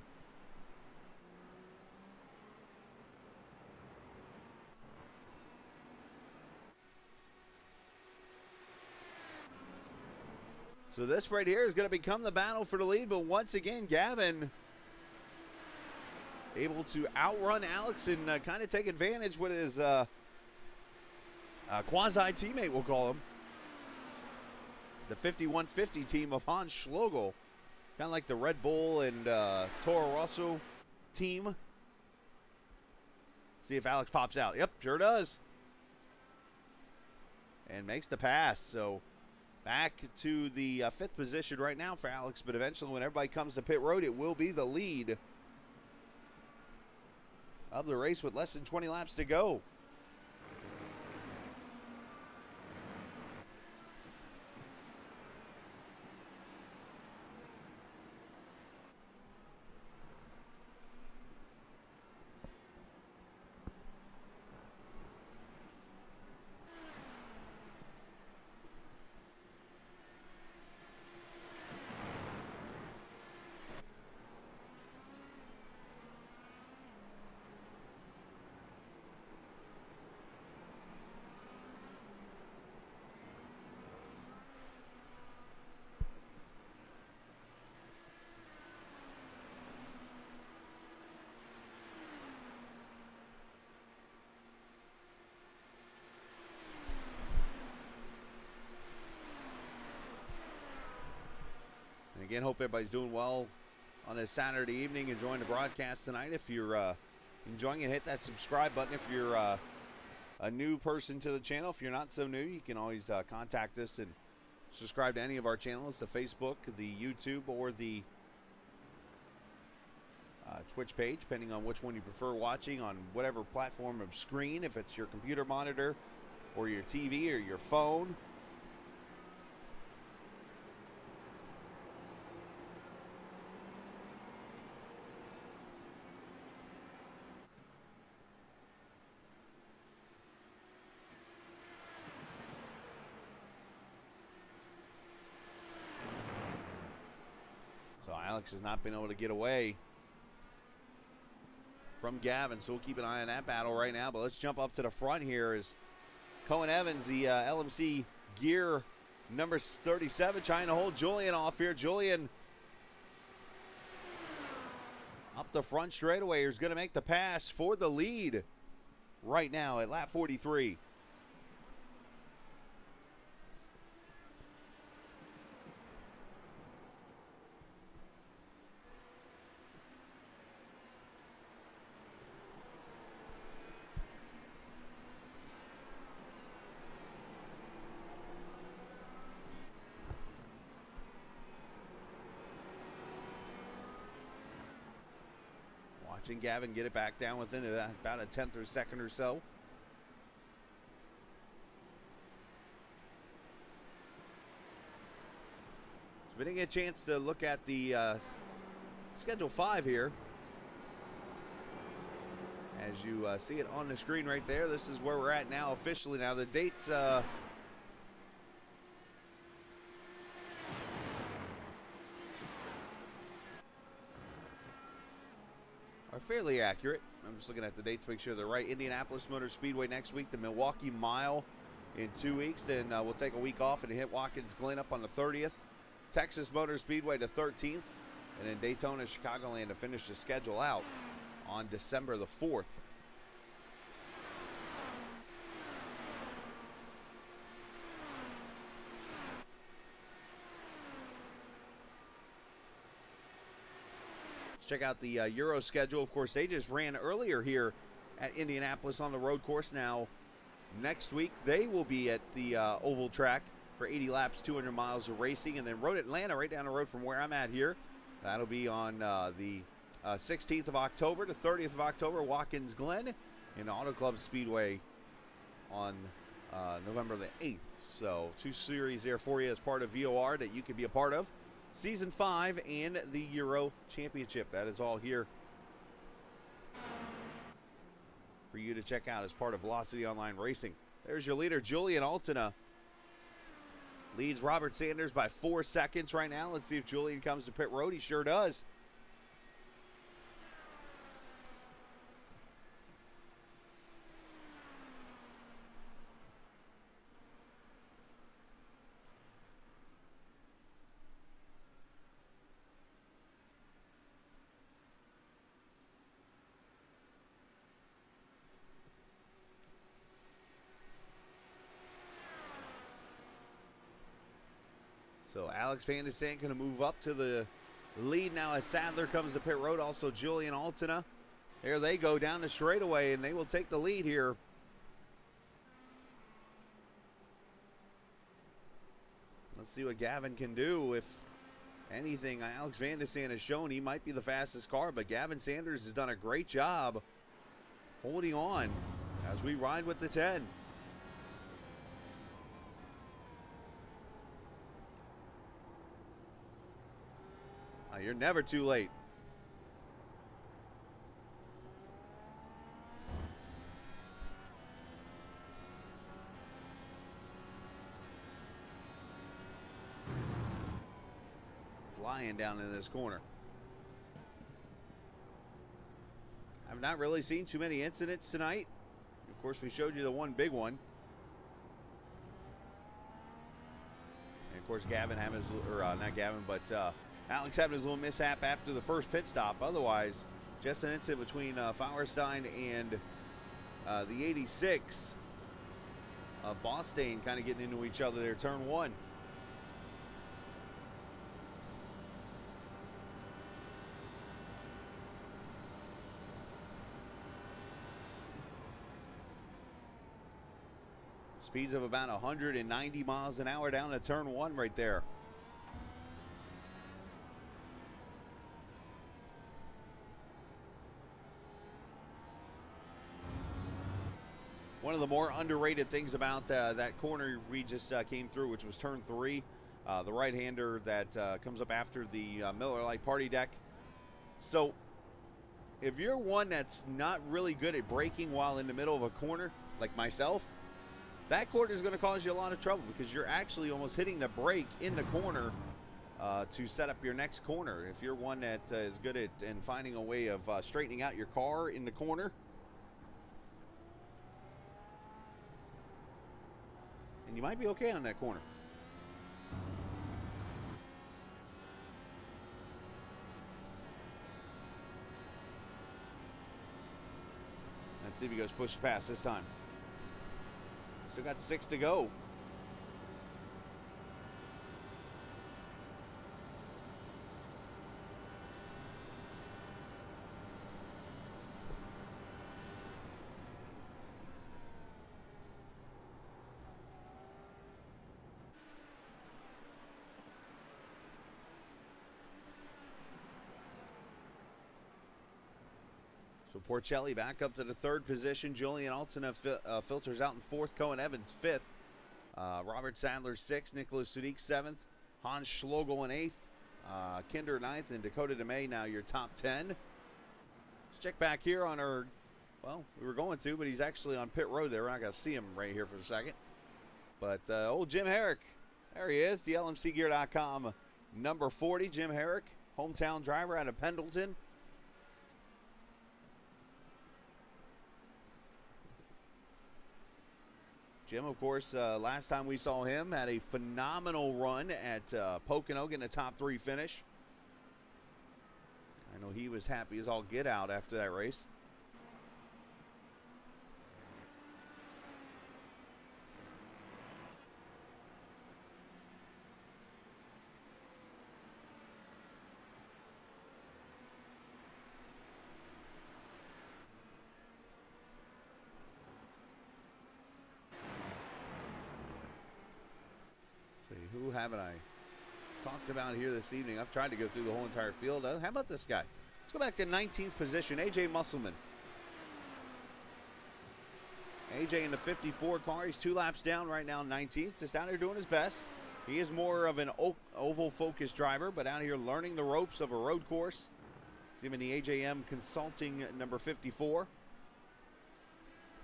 So this right here is going to become the battle for the lead, but once again, Gavin able to outrun Alex and kind of take advantage with his quasi-teammate, we'll call him. The 5150 team of Hans Schlegel. Kind of like the Red Bull and Toro Rosso team. See if Alex pops out. Yep, sure does. And makes the pass. So back to the fifth position right now for Alex. But eventually when everybody comes to pit road, it will be the lead of the race with less than 20 laps to go. again, hope everybody's doing well on this Saturday evening, enjoying the broadcast tonight. If you're enjoying it, hit that subscribe button. If you're a new person to the channel, if you're not so new, you can always contact us and subscribe to any of our channels, the Facebook, the YouTube, or the Twitch page, depending on which one you prefer watching on whatever platform of screen, if it's your computer monitor or your TV or your phone. So Alex has not been able to get away from Gavin, so we'll keep an eye on that battle right now. But let's jump up to the front here as Cohen Evans, the LMC gear number 37, trying to hold Julian off here. Julian up the front straightaway is going to make the pass for the lead right now at lap 43. Watching Gavin get it back down within about a tenth or a second or so. So we didn't get a chance to look at the Schedule 5 here. As you see it on the screen right there, this is where we're at now officially. Now the dates are fairly accurate. I'm just looking at the dates to make sure they're right. Indianapolis Motor Speedway next week, the Milwaukee Mile in 2 weeks. Then we'll take a week off and hit Watkins Glen up on the 30th. Texas Motor Speedway the 13th. And then Daytona, Chicagoland to finish the schedule out on December the 4th. Check out the Euro schedule. Of course, they just ran earlier here at Indianapolis on the road course. Now, next week, they will be at the oval track for 80 laps, 200 miles of racing. And then Road Atlanta, right down the road from where I'm at here. That'll be on the 16th of October to 30th of October, Watkins Glen, and Auto Club Speedway on November the 8th. So, 2 series there for you as part of VOR that you can be a part of. Season 5 and the Euro Championship. That is all here for you to check out as part of Velocity Online Racing. There's your leader, Julian Altina. Leads Robert Sanders by 4 seconds right now. Let's see if Julian comes to pit road. He sure does. So Alex Van de Sant going to move up to the lead now as Sadler comes to pit road. Also Julian Altina. There they go down the straightaway, and they will take the lead here. Let's see what Gavin can do. If anything, Alex Van de Sant has shown he might be the fastest car, but Gavin Sanders has done a great job holding on as we ride with the 10. You're never too late. Flying down in this corner. I've not really seen too many incidents tonight. Of course, we showed you the one big one. And of course, Gavin having his, or not Gavin, but Alex having his little mishap after the first pit stop. Otherwise, just an incident between Fauerstein and the 86. Bostain kind of getting into each other there, turn one. Speeds of about 190 miles an hour down to turn 1 right there. One of the more underrated things about that corner we just came through, which was turn 3, the right-hander that comes up after the Miller Lite party deck. So if you're one that's not really good at braking while in the middle of a corner, like myself, that corner is going to cause you a lot of trouble because you're actually almost hitting the brake in the corner to set up your next corner. If you're one that is good at and finding a way of straightening out your car in the corner, and you might be okay on that corner. Let's see if he goes push past this time. Still got 6 to go. So Porcelli back up to the 3rd position. Julian Altsina filters out in 4th. Cohen Evans 5th. Robert Sadler 6th. Nicholas Sudik 7th. Hans Schlogel in 8th. Kinder 9th. And Dakota DeMay now your top 10. Let's check back here on our, well, we were going to, but he's actually on pit road there. We're not going to see him right here for a second. But old Jim Herrick, there he is. The LMCgear.com number 40. Jim Herrick, hometown driver out of Pendleton. Jim, of course, last time we saw him had a phenomenal run at Pocono, getting a top 3 finish. I know he was happy as all get out after that race. Who haven't I talked about here this evening? I've tried to go through the whole entire field. How about this guy? Let's go back to 19th position, AJ Musselman. AJ in the 54 car. He's 2 laps down right now, 19th. Just down here doing his best. He is more of an oval-focused driver, but out here learning the ropes of a road course. See him in the AJM Consulting number 54.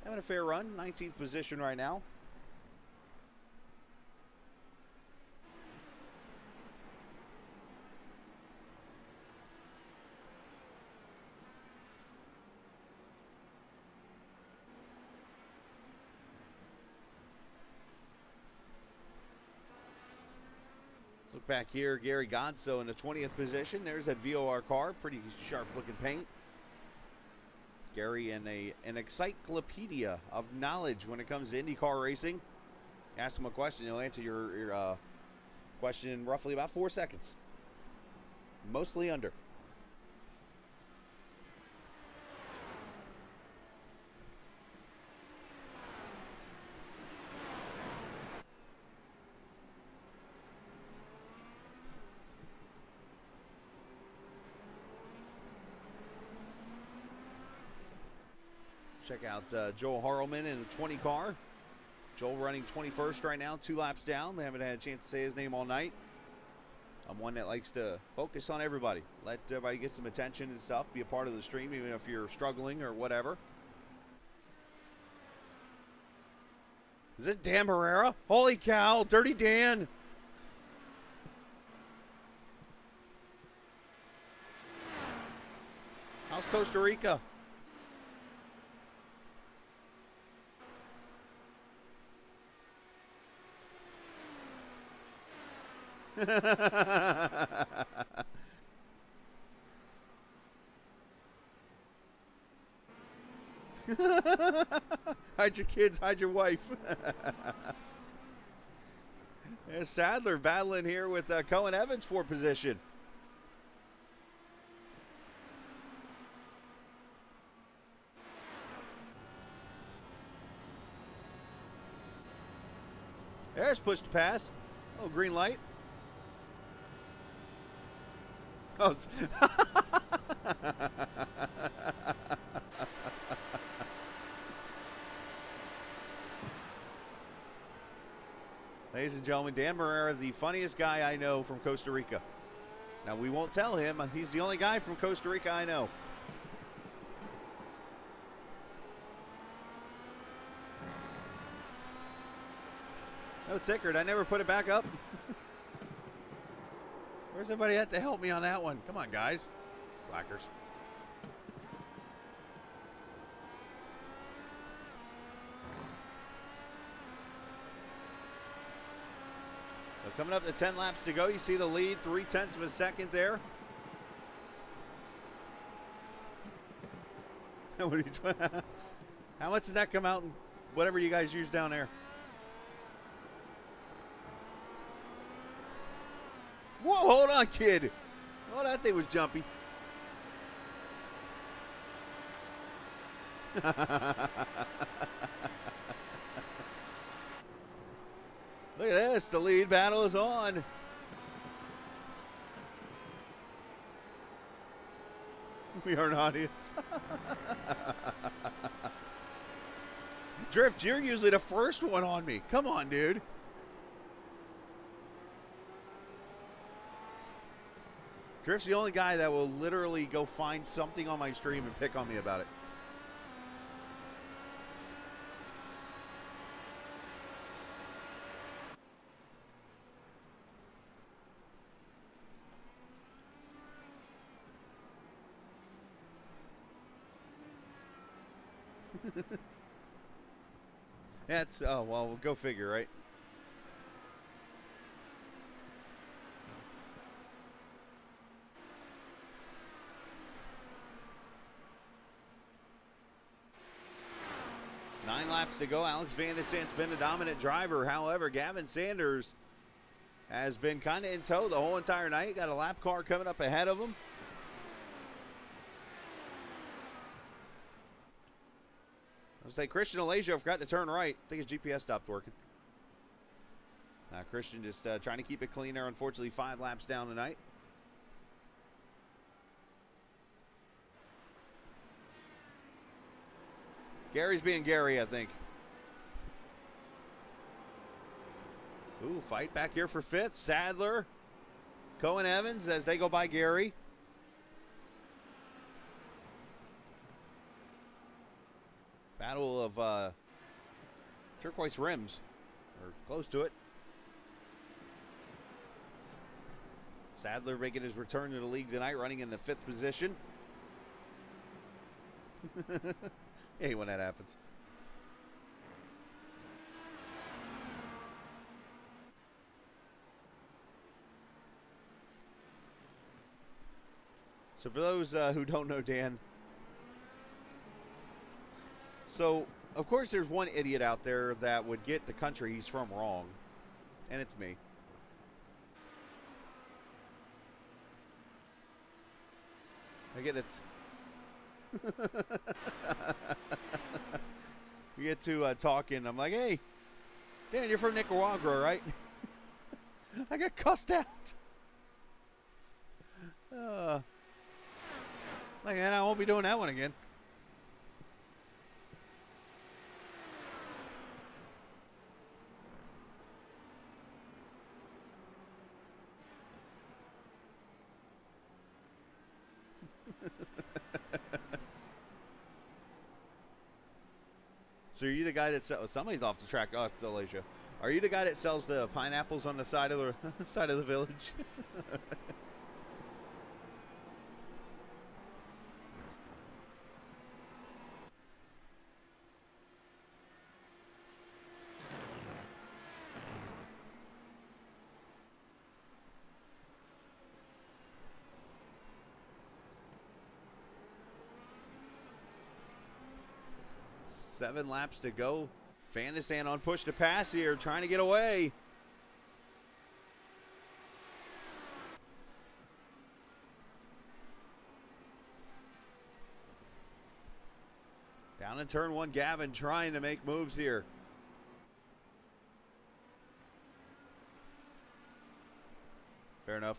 Having a fair run, 19th position right now. Let's look back here. Gary Godso in the 20th position. There's that VOR car. Pretty sharp looking paint. Gary in an encyclopedia of knowledge when it comes to IndyCar racing. Ask him a question. He'll answer your question in roughly about 4 seconds. Mostly under. Check out Joel Harlman in the 20 car. Joel running 21st right now, 2 laps down. We haven't had a chance to say his name all night. I'm one that likes to focus on everybody. Let everybody get some attention and stuff. Be a part of the stream, even if you're struggling or whatever. Is this Dan Herrera? Holy cow, Dirty Dan. How's Costa Rica? Hide your kids, hide your wife. There's Sadler battling here with Cohen Evans for position. There's push to pass. Oh, green light. Oh. Ladies and gentlemen, Dan Marrera, the funniest guy I know from Costa Rica. Now, we won't tell him. He's the only guy from Costa Rica I know. No ticker. I never put it back up. Where's everybody at to help me on that one? Come on, guys. Slackers. So coming up to 10 laps to go. You see the lead, 0.3 of a second there. How much does that come out in whatever you guys use down there? Whoa, hold on, kid. Oh, that thing was jumpy. Look at this. The lead battle is on. We are an audience. Drift, you're usually the first one on me. Come on, dude. Drift's the only guy that will literally go find something on my stream and pick on me about it. That's, oh, well, we'll go figure, right? Nine laps to go. Alex Van der Sant's been the dominant driver. However, Gavin Sanders has been kind of in tow the whole entire night. Got a lap car coming up ahead of him. I'll say Christian Alasia forgot to turn right. I think his GPS stopped working. Christian just trying to keep it clean there. Unfortunately, 5 laps down tonight. Gary's being Gary, I think. Ooh, fight back here for 5th. Sadler, Cohen Evans as they go by Gary. Battle of turquoise rims, or close to it. Sadler making his return to the league tonight, running in the 5th position. I hate when that happens. So for those who don't know Dan, so of course there's one idiot out there that would get the country he's from wrong, and it's me. I get it. We get to talking. I'm like, hey, Dan, you're from Nicaragua, right? I got cussed out. Like, man, I won't be doing that one again. So are you the guy that sells? Somebody's off the track. Oh, it's Alasia. Are you the guy that sells the pineapples on the side of the side of the village? Seven laps to go. Van der Sant on push to pass here, trying to get away. Down in turn 1, Gavin trying to make moves here. Fair enough.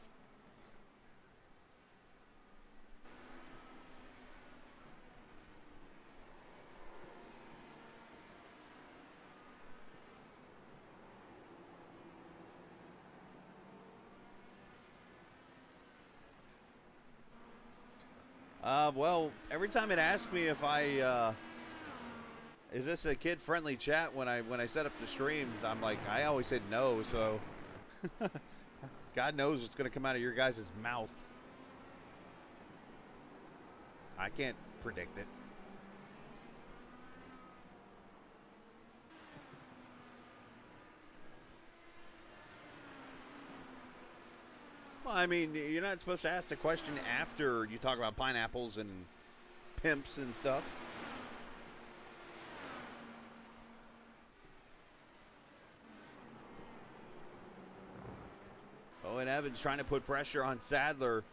Well, every time it asks me if I, is this a kid-friendly chat when I set up the streams, I'm like, I always said no, so God knows what's going to come out of your guys' mouth. I can't predict it. Well, I mean, you're not supposed to ask the question after you talk about pineapples and pimps and stuff. Owen Evans trying to put pressure on Sadler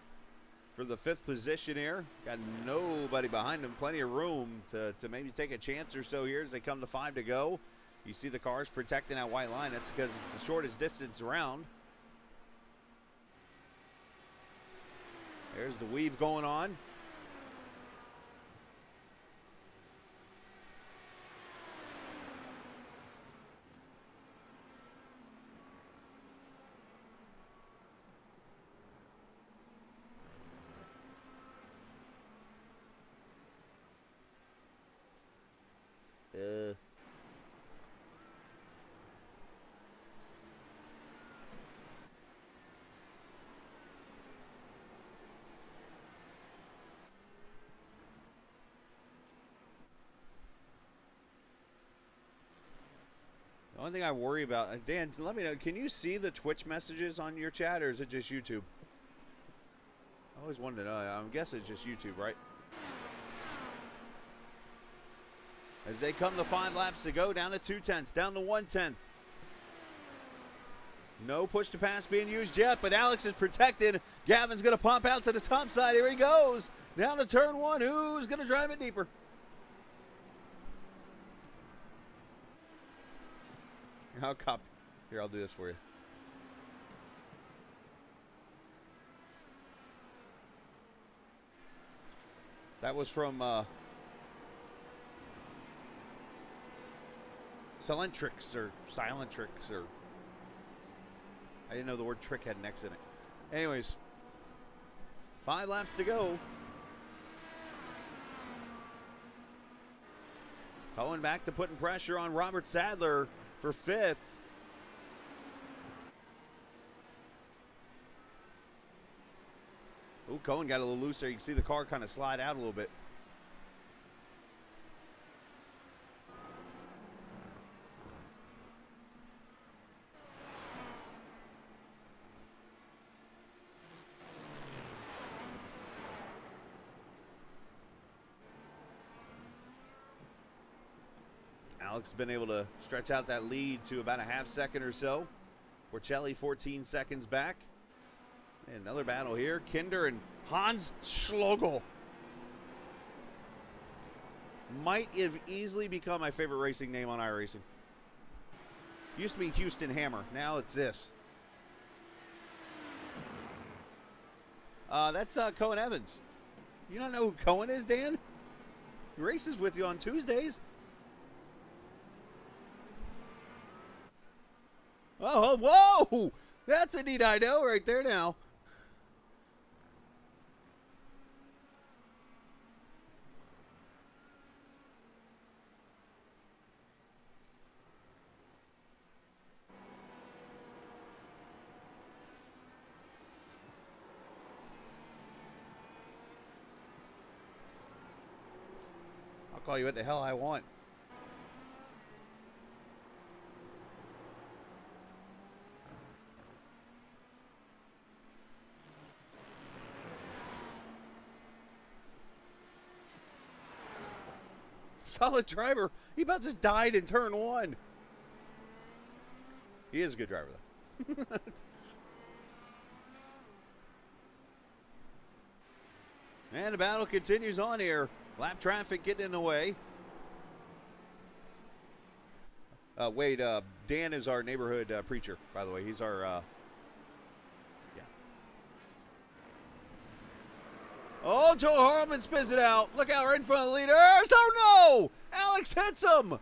for the 5th position here. Got nobody behind him. Plenty of room to maybe take a chance or so here as they come to 5 to go. You see the cars protecting that white line. That's because it's the shortest distance around. There's the weave going on. The only thing I worry about, Dan, let me know, can you see the Twitch messages on your chat, or is it just YouTube? I always wanted to know. I'm guessing it's just YouTube, right? As they come to 5 laps to go, down to 2/10, down to 1/10. No push to pass being used yet, but Alex is protected. Gavin's going to pop out to the top side. Here he goes. Down to turn 1. Who's going to drive it deeper? Here, I'll do this for you. That was from Silentrix or Silentrix, or I didn't know the word trick had an X in it. Anyways, 5 laps to go. Going back to putting pressure on Robert Sadler for 5th. Oh, Cohen got a little loose there. You can see the car kind of slide out a little bit. Alex has been able to stretch out that lead to about a half second or so. Porcelli 14 seconds back. And another battle here. Kinder and Hans Schlogel. Might have easily become my favorite racing name on iRacing. Used to be Houston Hammer. Now it's this. That's Cohen Evans. You don't know who Cohen is, Dan? He races with you on Tuesdays. Oh, whoa! That's a neat I know right there now. I'll call you what the hell I want. Solid driver. He about just died in turn 1. He is a good driver, though. And the battle continues on here. Lap traffic getting in the way. Wade, Dan is our neighborhood preacher, by the way. He's our, yeah. Oh, Joe Harmon spins it out. Look out, right in front of the leaders. Oh, no! Alex hits him.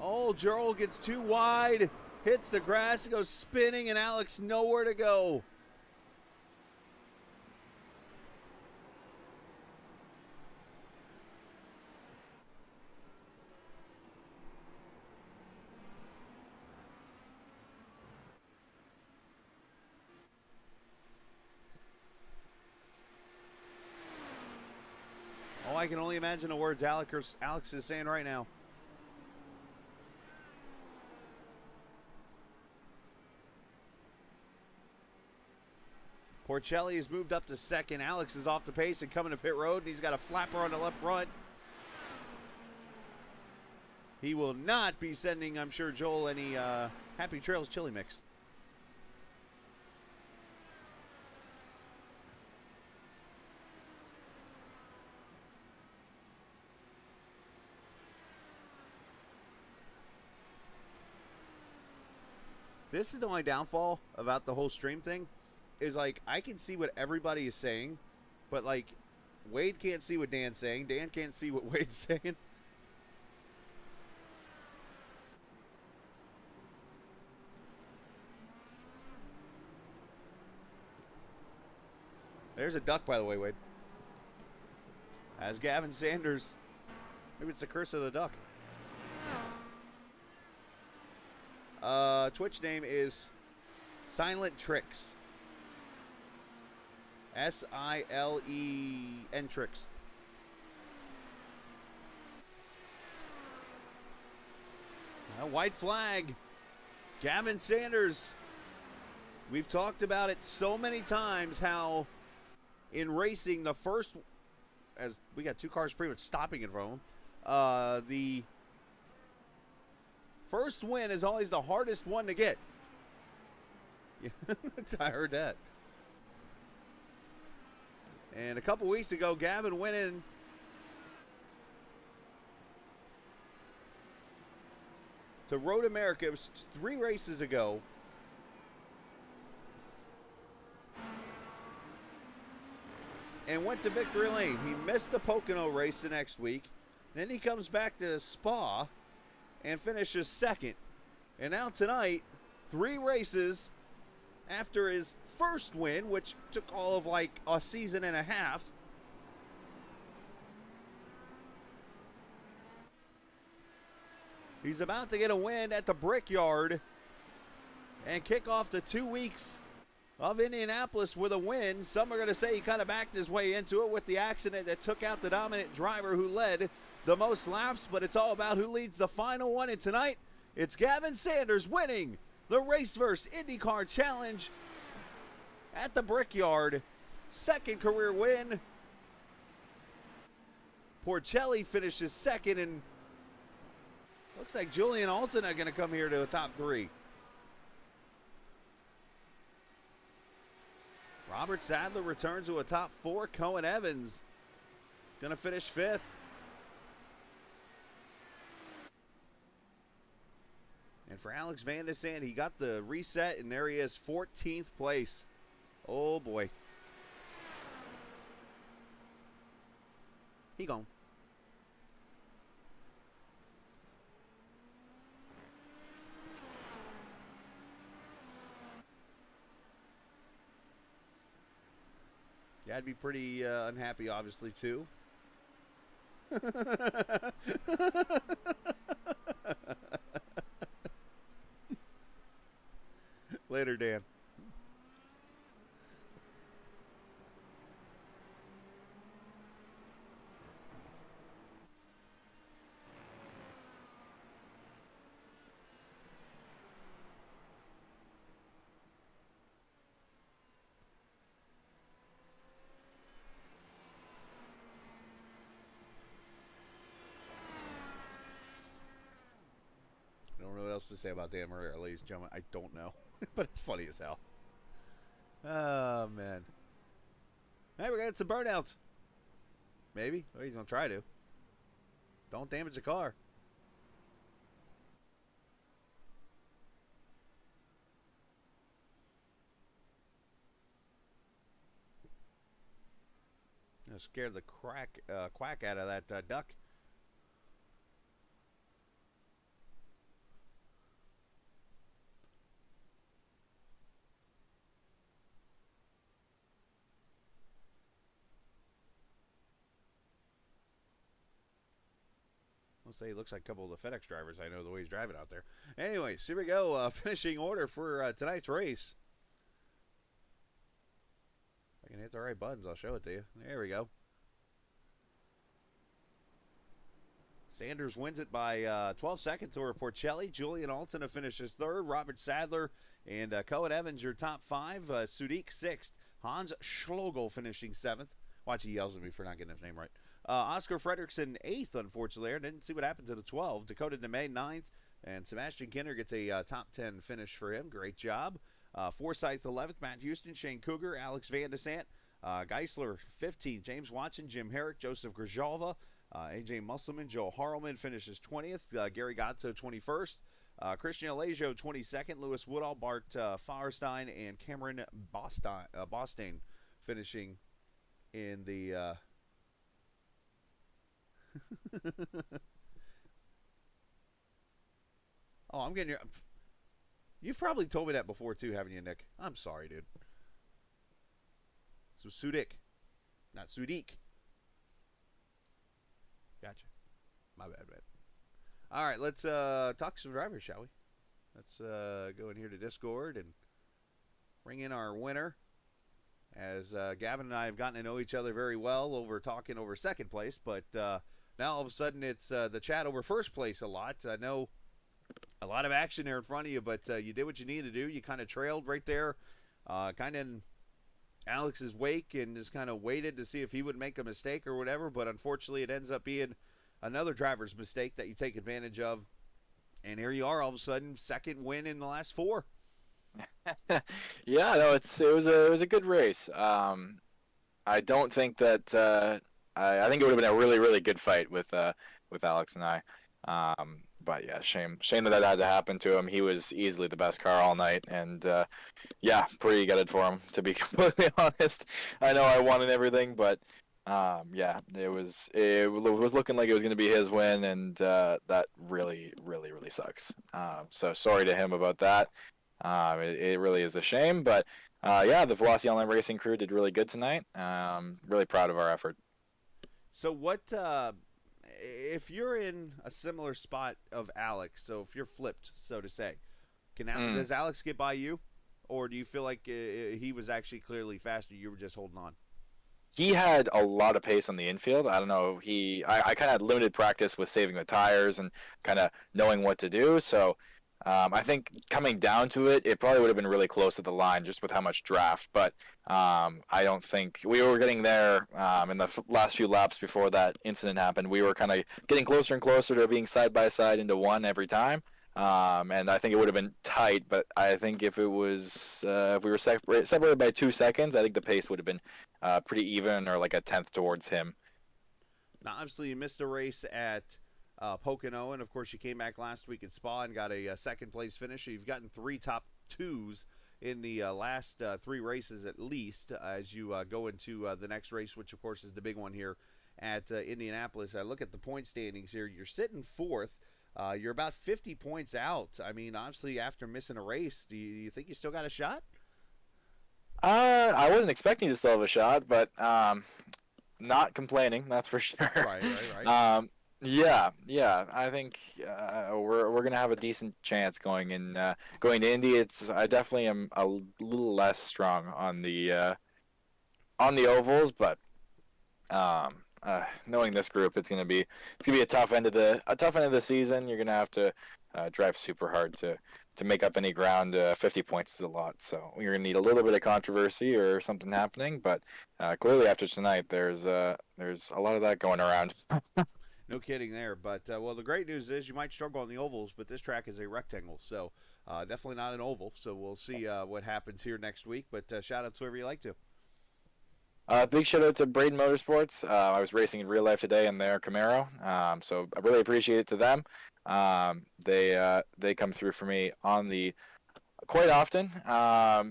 Oh, Joel gets too wide, hits the grass, and goes spinning, and Alex nowhere to go. Oh, I can only imagine the words Alex is saying right now. Porcelli has moved up to second. Alex is off the pace and coming to pit road, and he's got a flapper on the left front. He will not be sending, I'm sure, Joel any Happy Trails chili mix. This is the only downfall about the whole stream thing, is like I can see what everybody is saying, but like Wade can't see what Dan's saying. Dan can't see what Wade's saying. There's a duck, by the way, Wade. As Gavin Sanders, maybe it's the curse of the duck. Twitch name is Silent Tricks. S-I-L-E-N Tricks. A white flag. Gavin Sanders. We've talked about it so many times how in racing the first, as we got two cars pretty much stopping in front of him, the first win is always the hardest one to get. Yeah, I heard that. And a couple weeks ago, Gavin went in to Road America. It was 3 races ago. And went to victory lane. He missed the Pocono race the next week. Then he comes back to Spa and finishes second. And now tonight, 3 races after his first win, which took all of like a season and a half. He's about to get a win at the Brickyard and kick off the 2 weeks of Indianapolis with a win. Some are going to say he kind of backed his way into it with the accident that took out the dominant driver who led the most laps, but it's all about who leads the final one. And tonight, it's Gavin Sanders winning the RaceVerse IndyCar Challenge at the Brickyard. Second career win. Porcelli finishes second, and looks like Julian Alton are going to come here to a top 3. Robert Sadler returns to a top 4. Cohen Evans going to finish 5th. And for Alex Van de Sande, he got the reset, and there he is, 14th place. Oh, boy. He gone. Yeah, I'd be pretty unhappy, obviously, too. Later, Dan. I don't know what else to say about Dan Maria, ladies and gentlemen. I don't know. But it's funny as hell. Oh, man. Hey, we got some burnouts. Maybe. Well, he's going to try to. Don't damage the car. Scared the quack out of that duck. I'll say he looks like a couple of the FedEx drivers I know the way he's driving out there. Anyways, here we go. Finishing order for tonight's race. If I can hit the right buttons, I'll show it to you. There we go. Sanders wins it by 12 seconds over Porcelli. Julian Alton finishes third. Robert Sadler and Cohen Evans, your top five. Sudik sixth. Hans Schlogel finishing seventh. Watch, he yells at me for not getting his name right. Oscar Fredrickson, 8th, unfortunately. I didn't see what happened to the 12. Dakota DeMay, 9th. And Sebastian Kinner gets a top 10 finish for him. Great job. Forsyth, 11th. Matt Houston, Shane Cougar, Alex Van de Sant. Geisler, 15th. James Watson, Jim Herrick, Joseph Grijalva, AJ Musselman, Joe Harleman finishes 20th. Gary Gotzo, 21st. Christian Alejo, 22nd. Lewis Woodall, Bart Fauerstein, and Cameron Bostain finishing in the... Oh, I'm getting your... You've probably told me that before too, haven't you, Nick? I'm sorry, dude. So Sudik, not Sudik. Gotcha. My bad, man. All right, let's talk some drivers, shall we? Let's go in here to Discord and bring in our winner. As Gavin and I have gotten to know each other very well over talking over second place, but now all of a sudden it's the chat over first place a lot. I know a lot of action there in front of you, but you did what you needed to do. You kind of trailed right there, kind of in Alex's wake, and just kind of waited to see if he would make a mistake or whatever, but unfortunately it ends up being another driver's mistake that you take advantage of, and here you are all of a sudden, second win in the last four. Yeah, no, it was a good race. I don't think that I think it would have been a really, really good fight with Alex and I. But yeah, shame that had to happen to him. He was easily the best car all night, and yeah, pretty gutted for him, to be completely honest. I know I wanted everything, but yeah, it was looking like it was going to be his win, and that really, really, really sucks. So sorry to him about that. It really is a shame, but yeah, the Velocity Online Racing crew did really good tonight. Really proud of our effort. So what, if you're in a similar spot of Alex, so if you're flipped, so to say, does Alex get by you? Or do you feel like he was actually clearly faster, you were just holding on? He had a lot of pace on the infield. I don't know. I kind of had limited practice with saving the tires and kind of knowing what to do, so... I think coming down to it, it probably would have been really close to the line just with how much draft. But I don't think we were getting there in the last few laps before that incident happened. We were kind of getting closer and closer to being side by side into one every time. And I think it would have been tight. But I think if it was if we were separated by 2 seconds, I think the pace would have been pretty even, or like a tenth towards him. Now, obviously, you missed a race at Pocono, and of course you came back last week at Spa and got a second place finish. You've gotten 3 top 2s in the last 3 races at least as you go into the next race, which of course is the big one here at Indianapolis. I look at the point standings here. You're sitting 4th. You're about 50 points out. I mean, obviously after missing a race, do you think you still got a shot? I wasn't expecting to still have a shot, but not complaining, that's for sure. Right. Yeah. I think we're gonna have a decent chance going to Indy. I definitely am a little less strong on the ovals, but knowing this group, it's gonna be a tough end of the season. You're gonna have to drive super hard to make up any ground. 50 points is a lot, so you're gonna need a little bit of controversy or something happening. But clearly after tonight, there's a lot of that going around. No kidding there. But, well, the great news is you might struggle on the ovals, but this track is a rectangle, so definitely not an oval. So we'll see what happens here next week. But shout out to whoever you like to. Big shout out to Braden Motorsports. I was racing in real life today in their Camaro, so I really appreciate it to them. They come through for me on the quite often.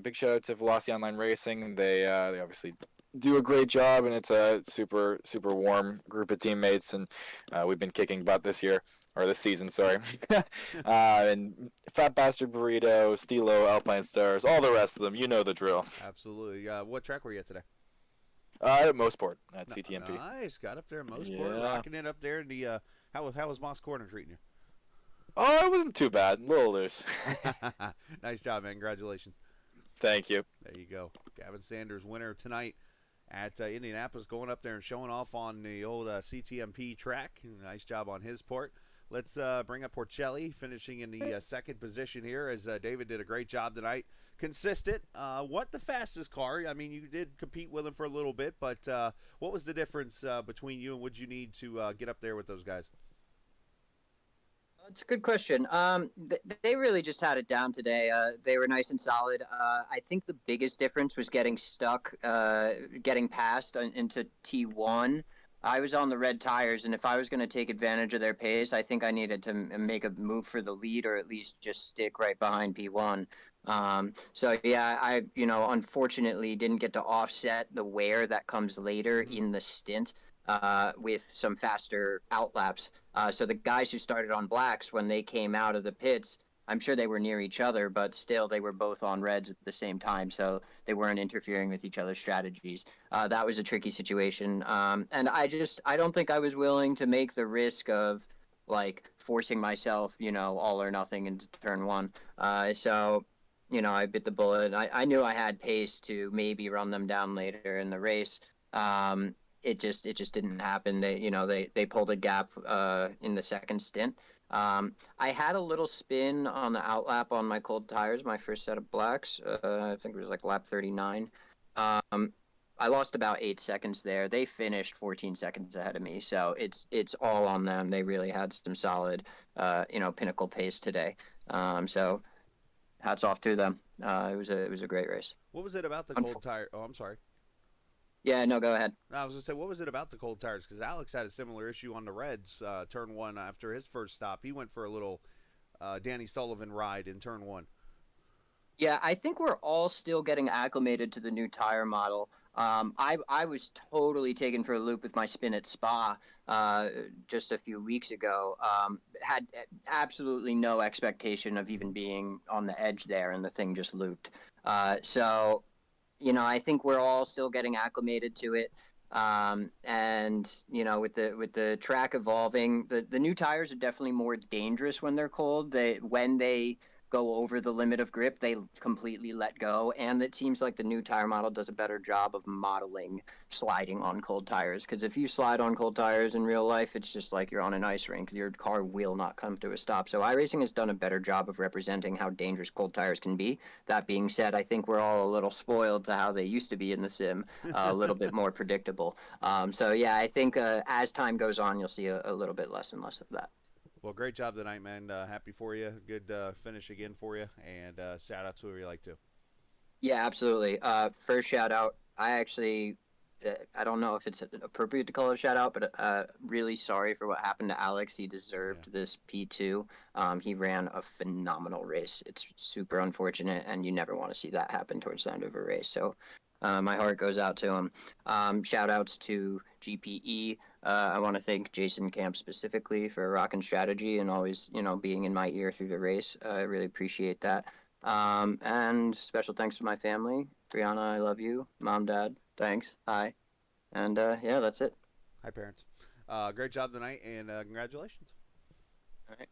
Big shout out to Velocity Online Racing. They obviously do a great job, and it's a super warm group of teammates, and we've been kicking butt this year. Or this season, sorry. And Fat Bastard Burrito, Stilo, Alpine Stars, all the rest of them. You know the drill. Absolutely. What track were you at today? At Mosport at CTMP. Nice. Got up there at Mosport, Yeah. rocking it up there in the. How was Moss Corner treating you? Oh, it wasn't too bad. A little loose. Nice job, man. Congratulations. Thank you. There you go. Gavin Sanders, winner tonight at Indianapolis, going up there and showing off on the old CTMP track. Nice job on his part. Let's bring up Porcelli, finishing in the second position here, as David did a great job tonight. Consistent. What the fastest car? I mean, you did compete with him for a little bit, but what was the difference between you and what you need to get up there with those guys? It's a good question. They really just had it down today. They were nice and solid. I think the biggest difference was getting stuck, getting past into T1. I was on the red tires, and if I was going to take advantage of their pace, I think I needed to make a move for the lead, or at least just stick right behind P1. So yeah, I unfortunately didn't get to offset the wear that comes later in the stint with some faster outlaps. So the guys who started on blacks, when they came out of the pits, I'm sure they were near each other, but still they were both on reds at the same time, so they weren't interfering with each other's strategies. That was a tricky situation, and I don't think I was willing to make the risk of like forcing myself, all or nothing into turn one. So I bit the bullet. I knew I had pace to maybe run them down later in the race. It just didn't happen. They pulled a gap in the second stint. I had a little spin on the outlap on my cold tires, my first set of blacks. I think it was like lap 39. I lost about 8 seconds there. They finished 14 seconds ahead of me, so it's all on them. They really had some solid, pinnacle pace today. So hats off to them. It was a great race. What was it about the cold tire? Oh, I'm sorry. Yeah, no, go ahead. I was going to say, what was it about the cold tires? Because Alex had a similar issue on the Reds, turn one after his first stop. He went for a little Danny Sullivan ride in turn one. Yeah, I think we're all still getting acclimated to the new tire model. I was totally taken for a loop with my spin at Spa just a few weeks ago. Had absolutely no expectation of even being on the edge there, and the thing just looped. So I think we're all still getting acclimated to it. And with the track evolving, the new tires are definitely more dangerous when they're cold. When they go over the limit of grip, they completely let go, and it seems like the new tire model does a better job of modeling sliding on cold tires, because if you slide on cold tires in real life, it's just like you're on an ice rink. Your car will not come to a stop. So iRacing has done a better job of representing how dangerous cold tires can be. That being said, I think we're all a little spoiled to how they used to be in the sim, a little bit more predictable. So yeah, I think as time goes on, you'll see a little bit less and less of that. Well, great job tonight, man. Happy for you. Good finish again for you. And shout out to whoever you like to. Yeah, absolutely. First shout out. I don't know if it's appropriate to call it a shout out, but really sorry for what happened to Alex. He deserved this P2. He ran a phenomenal race. It's super unfortunate, and you never want to see that happen towards the end of a race. So my heart goes out to him. Shout outs to GPE. I want to thank Jason Camp specifically for rocking strategy and always, being in my ear through the race. I really appreciate that. And special thanks to my family. Brianna, I love you. Mom, Dad, thanks. Hi. And yeah, that's it. Hi, parents. Great job tonight, and congratulations. All right.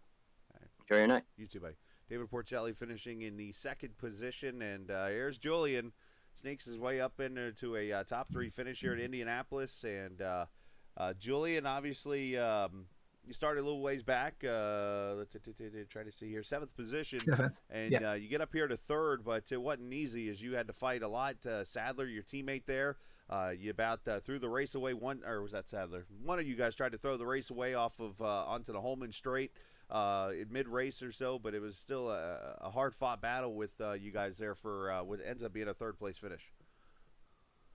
Enjoy your night. You too, buddy. David Porcelli finishing in the second position, and here's Julian. Sneaks his way up into a top 3 finish here at Indianapolis, and Julian, obviously, you started a little ways back. Try to see here, 7th position, and you get up here to 3rd, but it wasn't easy as you had to fight a lot. Sadler, your teammate there, you about threw the race away. Or was that Sadler? One of you guys tried to throw the race away off of onto the Holman Straight mid-race or so, but it was still a hard-fought battle with you guys there for what ends up being a 3rd place finish.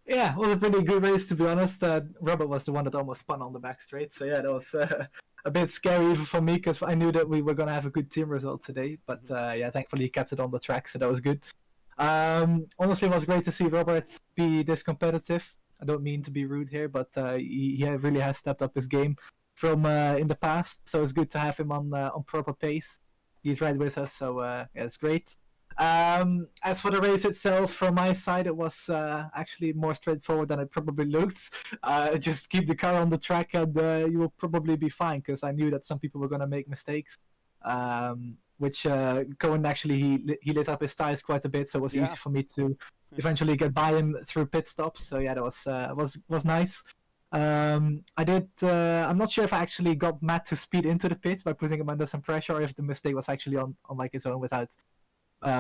Yeah, it was a pretty good race to be honest. Robert was the one that almost spun on the back straight, so yeah, that was a bit scary even for me because I knew that we were gonna have a good team result today. But yeah, thankfully he kept it on the track, so that was good. Honestly, it was great to see Robert be this competitive. I don't mean to be rude here, but he really has stepped up his game from in the past. So it's good to have him on proper pace. He's right with us, so yeah, it's great. As for the race itself, from my side, it was actually more straightforward than it probably looked. Just keep the car on the track and you will probably be fine, because I knew that some people were going to make mistakes. Which Cohen actually, he lit up his tires quite a bit, so it was easy for me to eventually get by him through pit stops. So yeah, that was nice. I did. I'm not sure if I actually got Matt to speed into the pit by putting him under some pressure, or if the mistake was actually on like his own without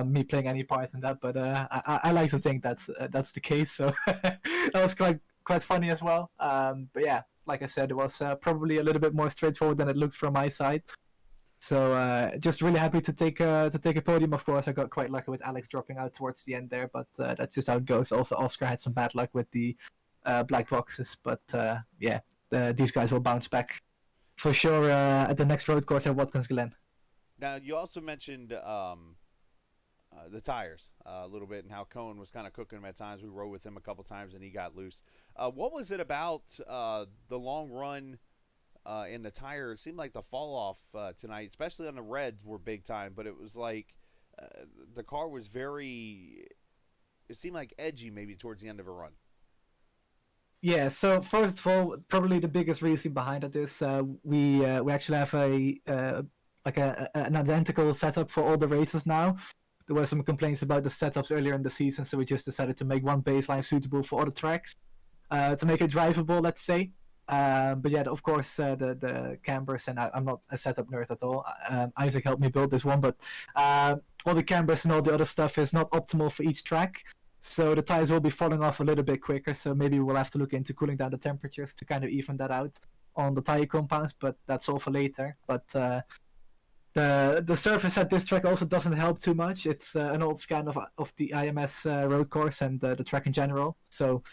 me playing any part in that. But I like to think that's the case. So that was quite funny as well. But yeah, like I said, it was probably a little bit more straightforward than it looked from my side. So just really happy to take a podium. Of course, I got quite lucky with Alex dropping out towards the end there, but that's just how it goes. Also, Oscar had some bad luck with the black boxes, but yeah, these guys will bounce back for sure at the next road course at Watkins Glen. Now, you also mentioned the tires a little bit and how Cohen was kind of cooking them at times. We rode with him a couple times and he got loose. What was it about the long run in the tire? It seemed like the fall off tonight, especially on the reds, were big time, but it was like the car was it seemed like edgy maybe towards the end of a run. Yeah, so first of all, probably the biggest reason behind it is we actually have an identical setup for all the races now. There were some complaints about the setups earlier in the season, so we just decided to make one baseline suitable for all the tracks to make it drivable, let's say. But yeah, of course, the cambers, and I'm not a setup nerd at all. Isaac helped me build this one, but all the cambers and all the other stuff is not optimal for each track. So the tires will be falling off a little bit quicker, so maybe we'll have to look into cooling down the temperatures to kind of even that out on the tire compounds, but that's all for later. But the surface at this track also doesn't help too much. It's an old scan of the IMS road course and the track in general. So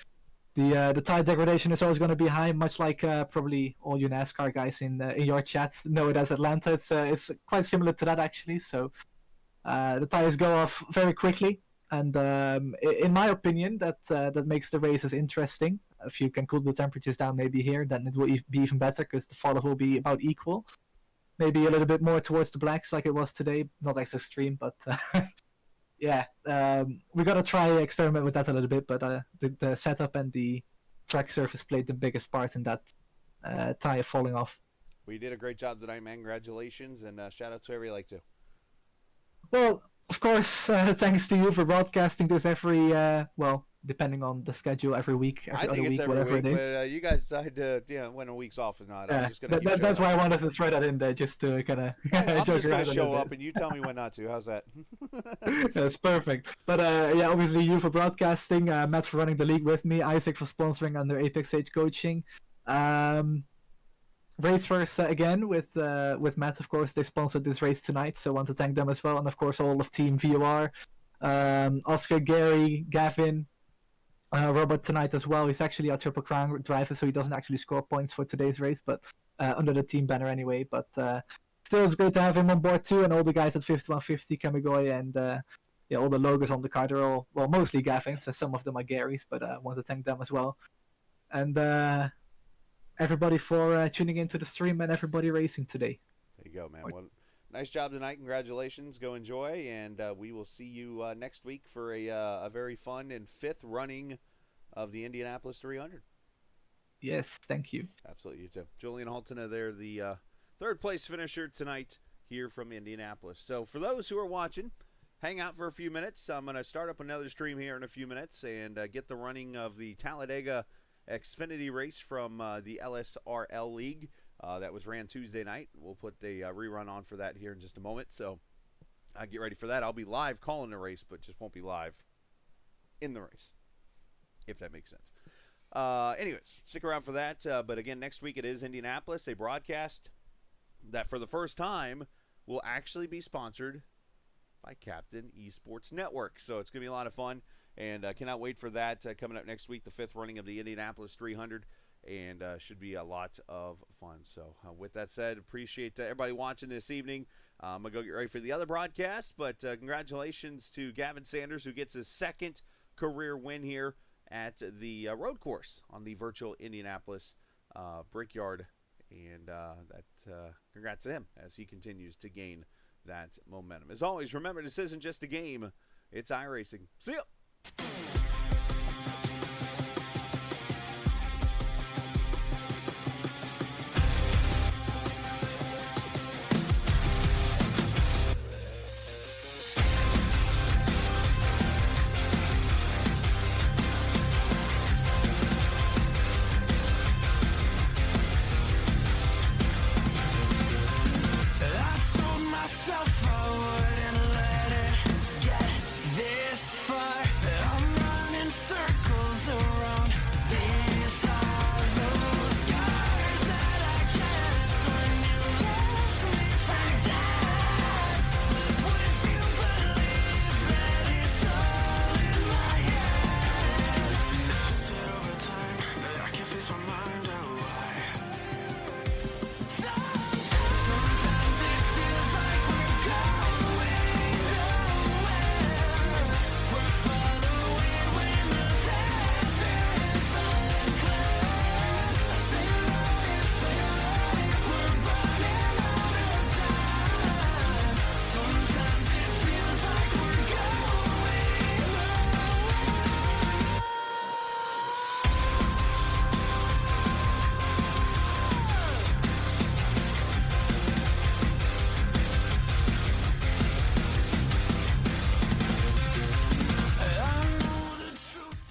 the tire degradation is always going to be high, much like probably all you NASCAR guys in your chat know it as Atlanta. It's quite similar to that actually. So the tires go off very quickly. And in my opinion, that makes the races interesting. If you can cool the temperatures down maybe here, then it will be even better because the fall off will be about equal. Maybe a little bit more towards the blacks like it was today. Not as extreme, but yeah, we got to try experiment with that a little bit. But the setup and the track surface played the biggest part in that tire falling off. Well, you did a great job tonight, man. Congratulations, and shout out to whoever you like to. Well, of course, thanks to you for broadcasting this every, depending on the schedule, every week, I think it's every week, but you guys decide to when a week's off or not. I'm just gonna that's why I wanted to throw that in there, just to kind of I'm just going to show up, and you tell me when not to. How's that? That's perfect. But yeah, obviously you for broadcasting, Matt for running the league with me, Isaac for sponsoring under Apex Age Coaching. RaceVerse again with Matt, of course. They sponsored this race tonight, so I want to thank them as well. And of course all of Team VOR, Oscar, Gary, Gavin, Robert tonight as well. He's actually a Triple Crown driver, so he doesn't actually score points for today's race, but under the team banner anyway. But still, it's great to have him on board too, and all the guys at 5150, Kamigoy, and yeah, all the logos on the car. They're all, well, mostly Gavin's, and some of them are Gary's, but I want to thank them as well. And everybody for tuning into the stream and everybody racing today. There you go, man. Well, nice job tonight. Congratulations. Go enjoy, and we will see you next week for a very fun and fifth running of the Indianapolis 300. Yes, thank you. Absolutely, you too. Julian Halton there, the third place finisher tonight here from Indianapolis. So for those who are watching, hang out for a few minutes. I'm going to start up another stream here in a few minutes and get the running of the Talladega Xfinity race from the LSRL League that was ran Tuesday night. We'll put the rerun on for that here in just a moment. So get ready for that. I'll be live calling the race, but just won't be live in the race, if that makes sense. Anyways, stick around for that. But again, next week it is Indianapolis, a broadcast that for the first time will actually be sponsored by Captain Esports Network. So it's going to be a lot of fun. And cannot wait for that coming up next week, the 5th running of the Indianapolis 300. And should be a lot of fun. So with that said, appreciate everybody watching this evening. I'm going to go get ready for the other broadcast, but congratulations to Gavin Sanders, who gets his 2nd career win here at the road course on the virtual Indianapolis Brickyard. And congrats to him as he continues to gain that momentum. As always, remember, this isn't just a game, it's iRacing. See ya!